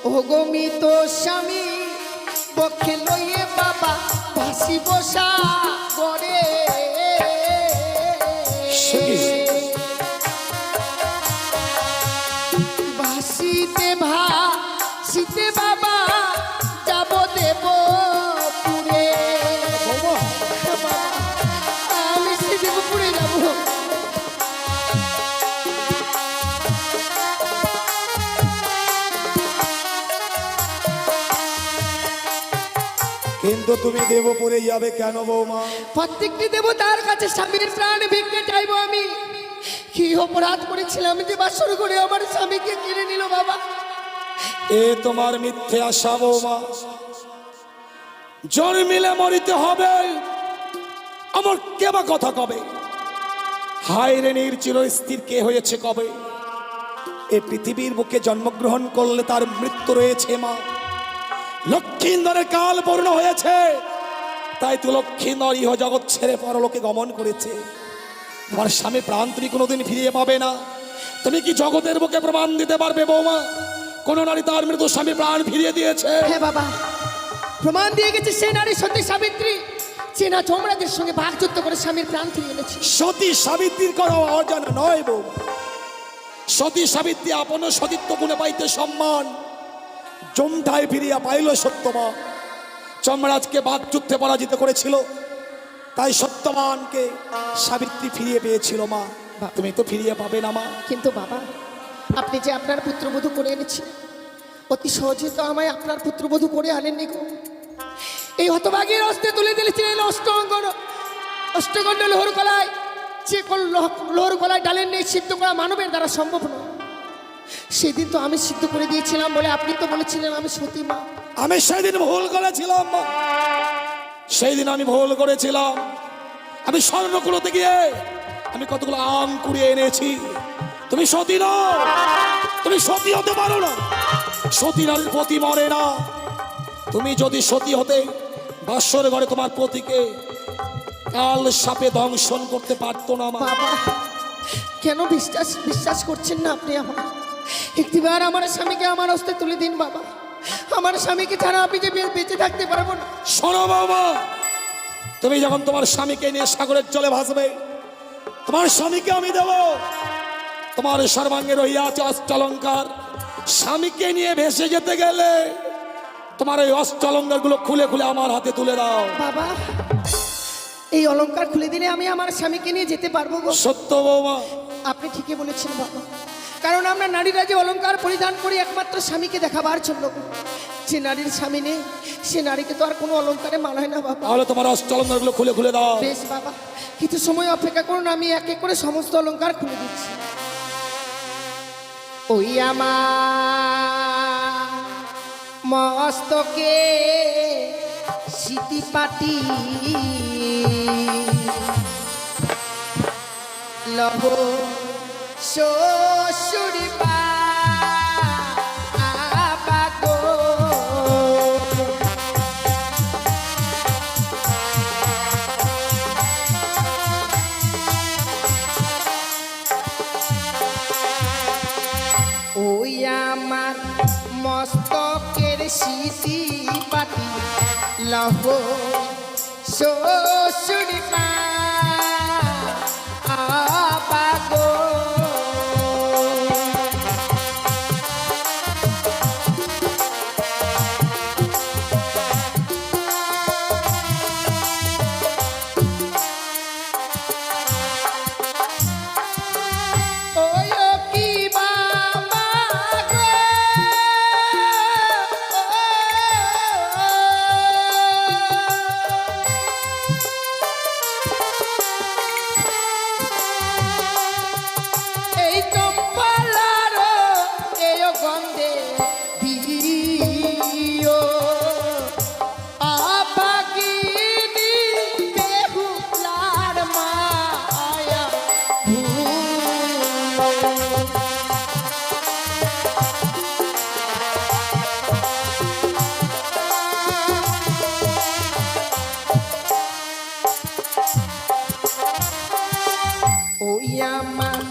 ও গো মৃত স্বামী পক্ষে লইয়ে বাবা ভাসি বসা করে। ভাসিতে ভাসিতে বাবা যাব দেব পুরে। বাবা, আমি সে দেব পুরে যাব। কিন্তু তুমি দেবপুরে যাবে কেন বৌমা? প্রত্যেকটি দেবতার কাছে স্বামীর প্রাণ ভিক্ষে চাইবো আমি। কি অপরাধ করেছিলাম যে বাসর করে আমার স্বামীকে কিনে নিল বাবা। এ তোমার মিথ্যে আশা বৌমা। জন্মিলে মরিতে হবে, আমার কেবা কথা কবে? হায় রে নির্চির স্থির কে হয়েছে কবে? এ পৃথিবীর বুকে জন্মগ্রহণ করলে তার মৃত্যু রয়েছে মা। লক্ষ্মীন্দরের কাল পূর্ণ হয়েছে, তাই তো লক্ষ্মীন্দর ইহ জগৎ ছেড়ে পরলোকে গমন করেছে। তোমার স্বামী প্রাণ তুমি কোনোদিন ফিরিয়ে পাবে না। তুমি কি জগতের বুকে প্রমাণ দিতে পারবে বৌমা কোন নারী তার মৃত স্বামী প্রাণ ফিরিয়ে দিয়েছে? হ্যাঁ বাবা, প্রমাণ দিয়ে গেছে সেই নারী সতী সাবিত্রী, চেনা চমড়াদের সঙ্গে বাকযুদ্ধ করে স্বামীর প্রাণ ফিরিয়ে এনেছে। সতী সাবিত্রীর কোনো অজানা নয় বৌমা। সতী সাবিত্রী আপন সতীত্ব গুণে পাইতে সম্মান জমটায় ফিরিয়া পাইল সত্যবান। যমরাজকে বাকযুদ্ধে পরাজিত করেছিল, তাই সত্যবানকে সাবিত্রী ফিরিয়ে পেয়েছিল মা। তুমি তো ফিরিয়ে পাবে না মা। কিন্তু বাবা, আপনি যে আপনার পুত্রবধূ করে এনেছিলেন, অতি সহজে তো আমায় আপনার পুত্রবধূ করে আনেননি গো। এই হতভাগীর হস্তে তুলে দিয়েছিলেন অষ্টগণ্ড লোহর গলায়, যে লোহর গলায় ডালের নেই সিদ্ধ করা মানবের দ্বারা সম্ভব নয়। সেদিন তো আমি সিদ্ধ করে দিয়েছিলাম বলে আপনি তো বলেছিলেন আমি সতী মা। আমি সেদিন ভুল করেছিলাম মা, সেই দিন আমি ভুল করেছিলাম। আমি স্বর্ণকুলোতে গিয়ে আমি কতগুলো আম কুড়িয়ে এনেছি। তুমি সতী নও, তুমি সতী হতে পারো না। সতী নারীর পতি মরে না। তুমি যদি সতী হতে বাসর ঘরে তোমার পতিকে কাল সাপে দংশন করতে পারতো না মা। বাবা, কেন বিশ্বাস করছেন না আপনি আমার? একটিবার আমার স্বামীকে আমার হস্তে তুলে দিন বাবা। আমার স্বামীকে ছাড়া আপনি যে বেঁচে থাকতে পারবো না। শোনো বাবা, তুমি যখন তোমার স্বামীকে নিয়ে সাগরের জলে ভাসবে, তোমার স্বামীকে আমি দেব। তোমার সর্বাঙ্গে রহিয়া আছে অষ্টলঙ্কার। স্বামীকে নিয়ে ভেসে যেতে গেলে তোমার এই অষ্টলঙ্কার গুলো খুলে খুলে আমার হাতে তুলে দাও। বাবা, এই অলংকার খুলে দিলে আমি আমার স্বামীকে নিয়ে যেতে পারবো গো। সত্য বৌমা, আপনি ঠিকই বলেছেন বাবা, কারণ আমরা নারীরা যে অলংকার পরিধান করি একমাত্র স্বামীকে দেখাবার জন্য। যে নারীর স্বামী নেই সে নারীকে তো আর কোনো অলংকারে মানায় না বাবা। তাহলে তোমার অষ্টলঙ্কার গুলো খুলে খুলে দাও। বেশ বাবা, কিছু সময় অপেক্ষা করুন, আমি এক এক করে সমস্ত অলংকার খুলে দিচ্ছি। ওই আমার মস্তকে সিটি পাটি লহ শ্বশুরি বাগো। ওই আমার মস্তকের সিটি পাটি লহ শ্বশুরি বাগো। ওই আমার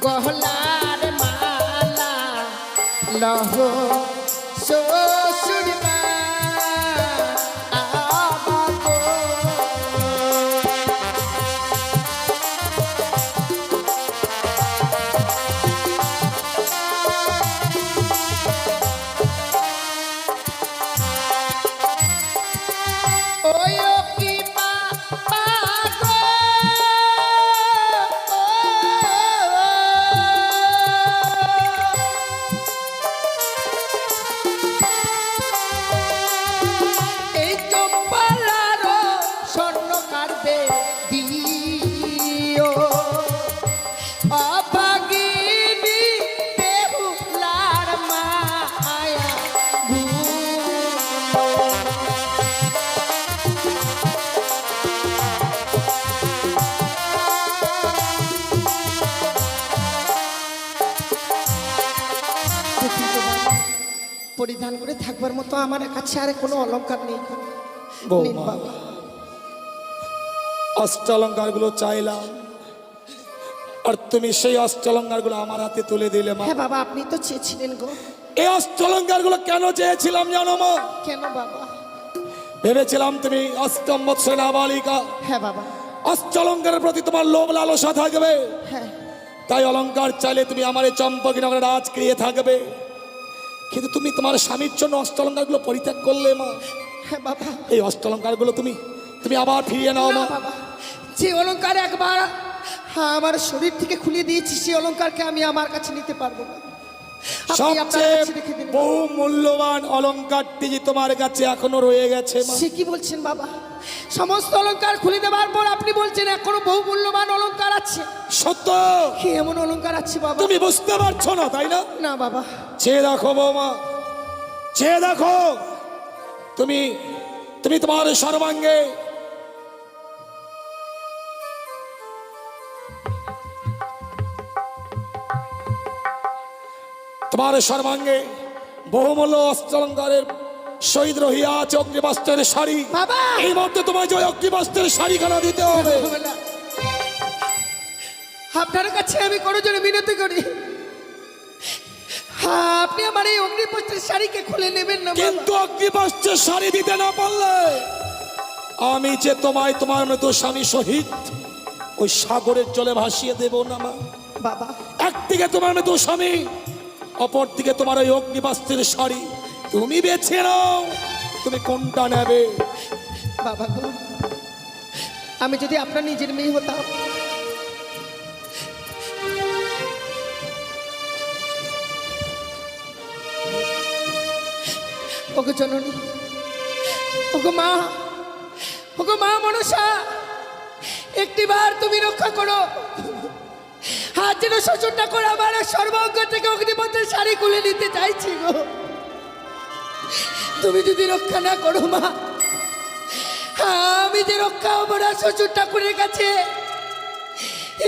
গহলার মালা লহ শ্বশুর বাগো। ওই কি বাগো। এই চম্পালার স্বর্ণ কাটবে দিও অভাগিনী বেহুলার মায়া পরিধান করে থাকবার মতো আমার কাছে আর কোনো অলংকার নেই। নিন বৌমা, বাবা। অষ্টলঙ্কার গুলো চাইলাম, আর তুমি সেই অষ্টলঙ্কারগুলো আমার হাতে তুলে দিলে মা। হ্যাঁ বাবা, আপনি তো চেয়েছিলেন গো। এই অষ্টলঙ্কারগুলো কেন চেয়েছিলাম জানো মা? কেন বাবা? ভেবেছিলাম তুমি অষ্টম বৎসর নাবালিকা, হ্যাঁ বাবা। অষ্টলঙ্কারের প্রতি তোমার লোভ লালসা থাকবে, হ্যাঁ তাই অলঙ্কার চাইলে তুমি আমার এই চম্পকনগরে রাজ ক্রিয়ে থাকবে। কিন্তু তুমি তোমার স্বামীর জন্য অষ্টলঙ্কারগুলো পরিত্যাগ করলে মা। হ্যাঁ বাবা। এই অষ্টলঙ্কারগুলো তুমি তুমি আবার ফিরিয়ে নাও না মা। বাবা, যে অলংকার একবার আমার শরীর থেকে খুলে দিয়েছি, সেই অলংকারকে আমি আমার কাছে নিতে পারবো না। আপনি আপনার সবচেয়ে কাছে রেখে দিন। বহু মূল্যবান অলঙ্কারটি যে তোমার কাছে এখনো রয়ে গেছে মা। সে কি বলছেন বাবা? সমস্ত অলংকার খুলে দেওয়ার পর আপনি বলছেন এখনো বহু মূল্যবান অলংকার আছে? সত্য। কি এমন অলংকার আছে বাবা? তুমি বুঝতে পারছো না তাই না? না বাবা। চেয়ে দেখো বৌমা, চেয়ে দেখো। তুমি তুমি তোমার সর্বাঙ্গে তোমার সর্বাঙ্গে বহুমূল্য অষ্টলঙ্কারের শহীদ রহিয়া আছে অগ্নিবস্ত্রের শাড়ি। বাবা! এই মধ্যে তোমায় যে অগ্নিবস্ত্রের শাড়িখানা দিতে হবে। হবে না। আপনার কাছে আমি কোনো জন্য মিনতি করি, আপনি আমার এই অগ্নিপস্ত্রের শাড়িকে খুলে নেবেন না বাবা। কিন্তু অগ্নিবস্ত্রের শাড়ি দিতে না পারলে আমি যে তোমায় তোমার মতো স্বামী শহীদ ওই সাগরের জলে ভাসিয়ে দেব না মা। বাবা, একদিকে তোমার মতো স্বামী, অপর দিকে তোমার ওই অগ্নিবস্ত্রের শাড়ি। তুমি বেছে নাও তুমি কোনটা নেবে। বাবা গো, আমি যদি আপনার নিজের মেয়ে হতাম, ওগো জননী, ওগো মা, ওগো মা মনসা, একটিবার তুমি রক্ষা করো। হাত যেন শ্বশুরটা করে আমার সর্বাঙ্গ থেকে অগ্নিপথের শাড়ি খুলে নিতে চাইছি গো। তুমি যদি রক্ষা না করো মা, আমি যে রক্ষা হবো না শ্বশুর ঠাকুরের কাছে,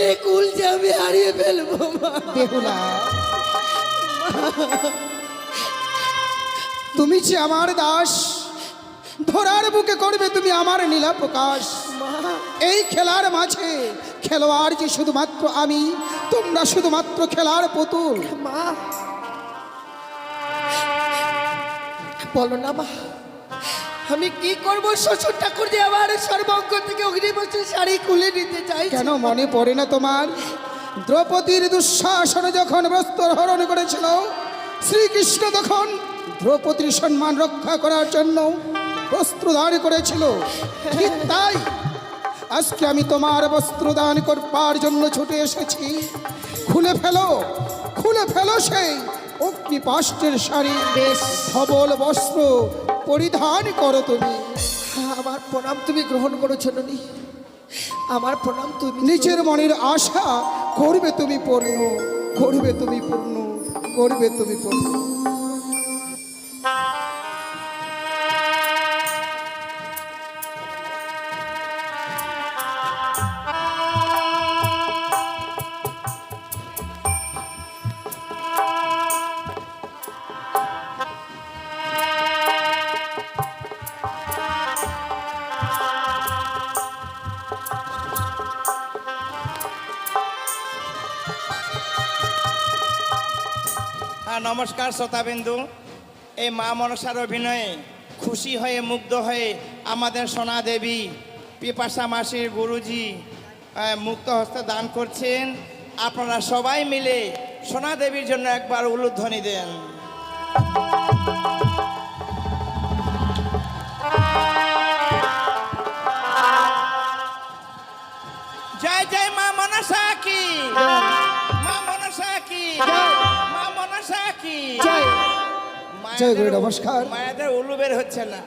এ কুল যে আমি হারিয়ে ফেলবো মা। বেহুলা, তুমি যে আমার দাস, ধরার বুকে করবে তুমি আমার নীলা প্রকাশ। এই খেলার মাঝে খেলোয়াড় যে শুধুমাত্র আমি, তোমরা শুধুমাত্র খেলার পুতুল। মা বলো না মা, আমি কি করবো? শ্বশুর ঠাকুর যে আমার সর্বাঙ্গ থেকে অগ্নিপথের শাড়ি খুলে নিতে চাই। কেন মনে পড়ে না তোমার দ্রৌপদীর দুঃশাসন যখন বস্ত্র হরণ করেছিল, শ্রীকৃষ্ণ তখন দ্রৌপদীর সম্মান রক্ষা করার জন্য বস্ত্রদান করেছিল? ঠিক তাই আজকে আমি তোমার বস্ত্রদান করবার জন্য ছুটে এসেছি। খুলে ফেলো, খুলে ফেলো সেই অগ্নিপাষ্টের শাড়ি, বেশ ধবল বস্ত্র পরিধান করো তুমি। আমার প্রণাম তুমি গ্রহণ করো জননী, আমার প্রণাম তুমি। নিজের মনের আশা করবে তুমি পূর্ণ, করবে তুমি পূর্ণ, করবে তুমি পূর্ণ। হ্যাঁ, নমস্কার শ্রোতাবিন্দু। এই মা মনসার অভিনয়ে খুশি হয়ে মুগ্ধ হয়ে আমাদের সোনা দেবী পিপাসা মাসির গুরুজি মুক্ত হস্তে দান করছেন। আপনারা সবাই মিলে সোনা দেবীর জন্য একবার উলুধ্বনি দেন। জয় জয় মা মনসা কি, মা মনসা কি, মা মনসা কি। জয় গুরু, নমস্কার। মায়েদের উলু বের হচ্ছে না,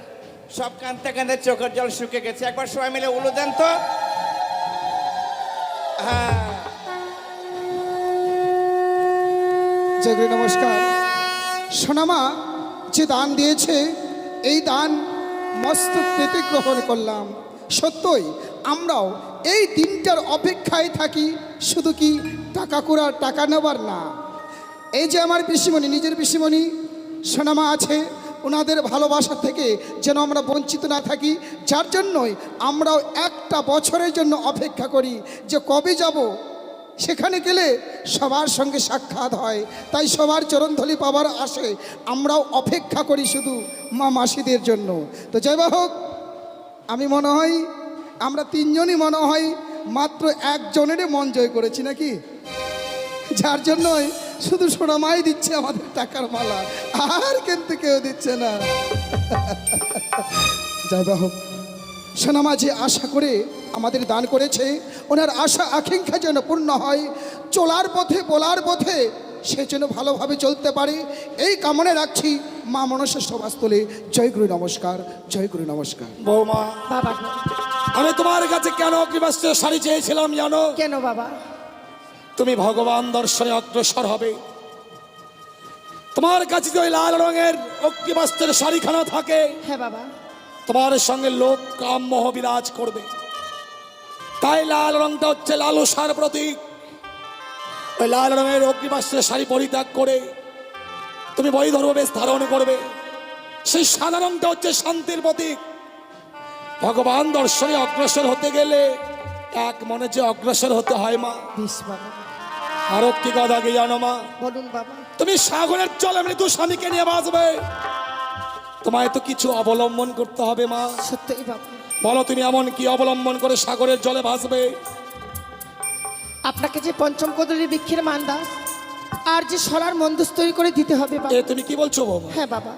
সব কাঁদতে কাঁদতে চোখের জল শুকে গেছে। একবার সবাই মিলে উলু দেন তো। হ্যাঁ, জয় গুরু, নমস্কার। সোনামা যে দান দিয়েছে, এই দান মস্তক পেতে গ্রহণ করলাম। সত্যই আমরাও এই দিনটার অপেক্ষায় থাকি, শুধু কি টাকা করার, টাকা নেবার না। এই যে আমার পিসিমণি, নিজের পিসিমণি সোনামা আছে, ওনাদের ভালোবাসা থেকে যেন আমরা বঞ্চিত না থাকি। যার জন্যই আমরাও একটা বছরের জন্য অপেক্ষা করি যে কবে যাব, সেখানে গেলে সবার সঙ্গে সাক্ষাৎ হয়, তাই সবার চরণধলি পাবার আসে আমরাও অপেক্ষা করি শুধু মা মাসিদের জন্য। তো জয় বা হোক, আমি মনে হয় আমরা তিনজনই মনে হয় মাত্র একজনেরই মন জয় করেছি নাকি, যার জন্যই শুধু সোনামাই দিচ্ছে আমাদের টাকার মালা, আর কিন্তু কেউ দিচ্ছে না। জয় বা হোক, সোনামা যে আশা করে আমাদের দান করেছে, ওনার আশা আকাঙ্ক্ষা যেন পূর্ণ হয়, চলার পথে বলার পথে সে যেন ভালোভাবে চলতে পারে, এই কামনা রাখছি মা মনসা সভাস্থলে। জয় গুরু নমস্কার, জয় গুরু নমস্কার। বৌমা, বাবা আমি তোমার কাছে কেন অগ্নিবাস্ত্রের শাড়ি চেয়েছিলাম জানো? কেন বাবা? তুমি ভগবান দর্শনে অগ্রসর হবে, তোমার কাছে যদি ওই লাল রঙের অগ্নিবাস্ত্রের শাড়িখানা থাকে, হ্যাঁ বাবা। তোমার সঙ্গে লোক কাম মোহ বিরাজ করবে। তাই লাল রংটা হচ্ছে লালসার প্রতীক। ওই লাল রঙের অগ্নিবাস্ত্রের শাড়ি পরিত্যাগ করে তুমি বৈধর্ম বেশ ধারণ করবে। সেই সাদা রংটা হচ্ছে শান্তির প্রতীক। ভগবান দর্শনে অগ্রসর হতে গেলে এক মনে যে অগ্রসর হতে হয় মা। বেশ বাবা। আর কি কথা কি জানো মা? বলুন বাবা। তুমি সাগরের জলে মৃত্যু স্বামীকে নিয়ে বাঁচবে, তোমায় তো কিছু অবলম্বন করতে হবে মা। সত্যই বাবা। বলো তুমি এমন কি অবলম্বন করে সাগরের জলে ভাসবে? আপনাকে যে পঞ্চম কদলী বৃক্ষের মান্দাস আর যে সরার মন্দস তৈরি করে দিতে হবে বাবা। এ তুমি কি বলছো বৌমা? হ্যাঁ বাবা।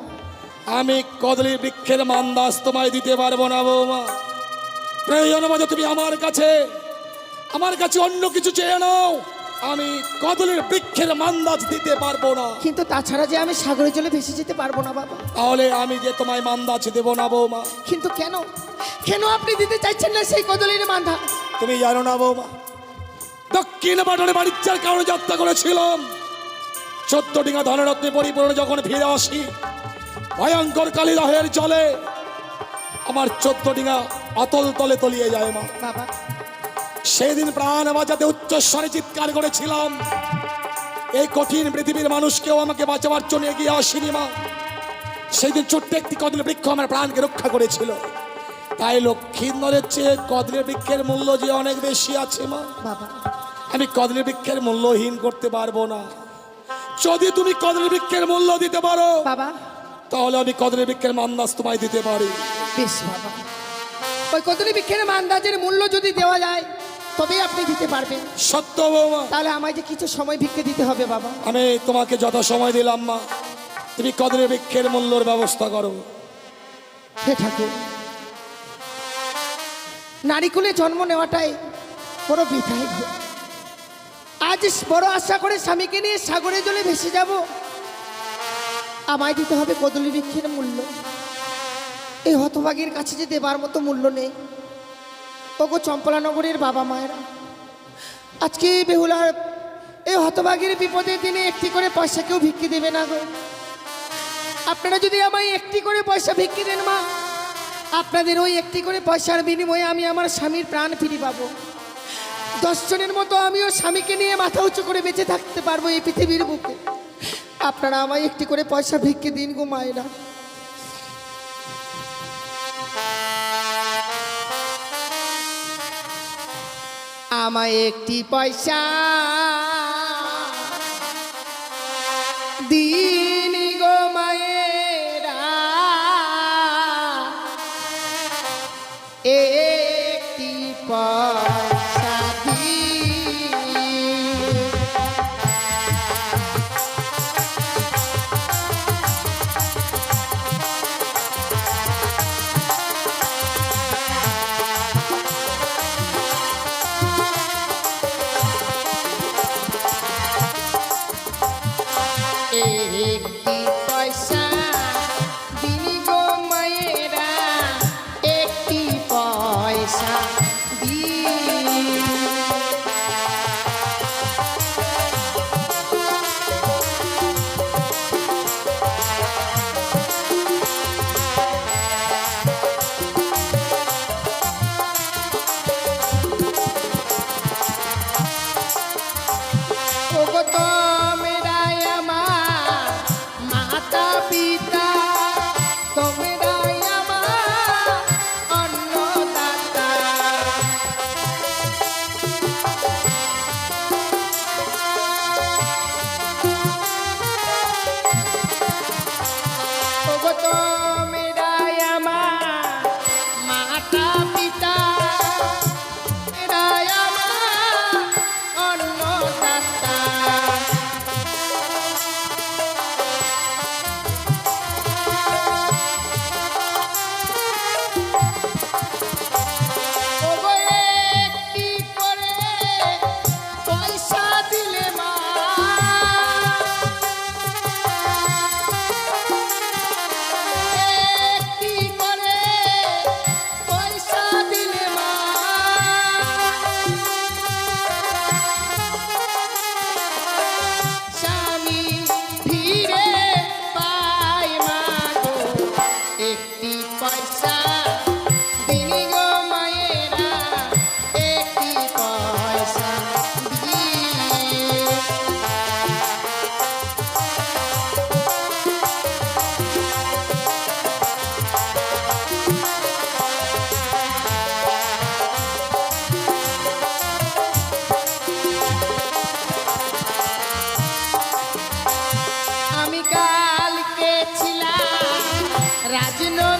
আমি কদলী বৃক্ষের মান্দাস তোমায় দিতে পারবো না বৌমা। প্রয়োজন মতো তুমি আমার কাছে অন্য কিছু চেয়ে নাও, আমি কদলীর বৃক্ষের মান্দাস দিতে পারবো না। কিন্তু তাছাড়া যে আমি সাগরের জলে ভেসে যেতে পারবো না বাবা। তাহলে আমি যে তোমায় মান্দাস দেবো না বৌমা। কিন্তু কেন কেন আপনি দিতে চাইছেন না সেই কদলীর মান্ধা? তুমি জানো না বৌমা, দক্ষিণ পাটনে বাণিজ্যের কারণে যাত্রা করেছিলাম। 14 ডিঙা ধনরত্নে পরিপূর্ণ যখন ফিরে আসি, ভয়ঙ্কর কালিদাহের জলে আমার 14 ডিঙা অতল তলে তলিয়ে যায় মা। বাবা সেদিন প্রাণ বাঁচাতে উচ্চস্বরে চিৎকার করেছিলাম, এই কঠিন পৃথিবীর মানুষকেও আমাকে বাঁচাবার জন্য এগিয়ে আসেনি মা। সেই দিন ছোট্ট একটি কদলী বৃক্ষ আমার প্রাণকে রক্ষা করেছিল। তাই লক্ষ্মীন্দরের চেয়ে কদলী বৃক্ষের মূল্য যে অনেক বেশি আছে মা। বাবা আমি কদলী বৃক্ষের মূল্যহীন করতে পারবো না। যদি তুমি কদলী বৃক্ষের মূল্য দিতে পারো বাবা তাহলে আমি কদলী বৃক্ষের মান্দাস তোমায় দিতে পারি। বেশ বাবা, ওই কদলী বৃক্ষের মান্দাজের মূল্য যদি দেওয়া যায় তবেই আপনি দিতে পারবেন। সত্য বৌমা, তাহলে আমায় যে কিছু সময় ভিক্ষে দিতে হবে বাবা। আমি তোমাকে যত সময় দিলাম মা, তুমি কদলী বৃক্ষের মূল্যর ব্যবস্থা করো। হে ঠাকুর, নারীকুলে জন্ম নেওয়াটাই বড় বৃথাই ঘর। আজ বড় আশা করে স্বামীকে নিয়ে সাগরের জলে ভেসে যাব, আমায় দিতে হবে কদলী বৃক্ষের মূল্য। এই হতভাগীর কাছে যে দেবার মতো মূল্য নেই। ওগো চম্পলানগরের বাবা মায়েরা, আজকে এই বেহুলার এই হতভাগীর বিপদের দিনে একটি করে পয়সা কেউ ভিক্ষে দেবে না গো। আপনারা যদি আমায় একটি করে পয়সা ভিক্ষে দেন মা, আপনাদের ওই একটি করে পয়সার বিনিময়ে আমি আমার স্বামীর প্রাণ ফিরে পাবো। 10 জনের মতো আমিও স্বামীকে নিয়ে মাথা উঁচু করে বেঁচে থাকতে পারবো এই পৃথিবীর বুকে। আপনারা আমায় একটি করে পয়সা ভিক্ষে দিন গো মায়েরা। আমায় একটি পয়সা দিন গো মায়েরা, একটি পয়সা দিন। একটি পয়সা দিন গো মায়েরা, একটি পয়সা দিন। সাজনো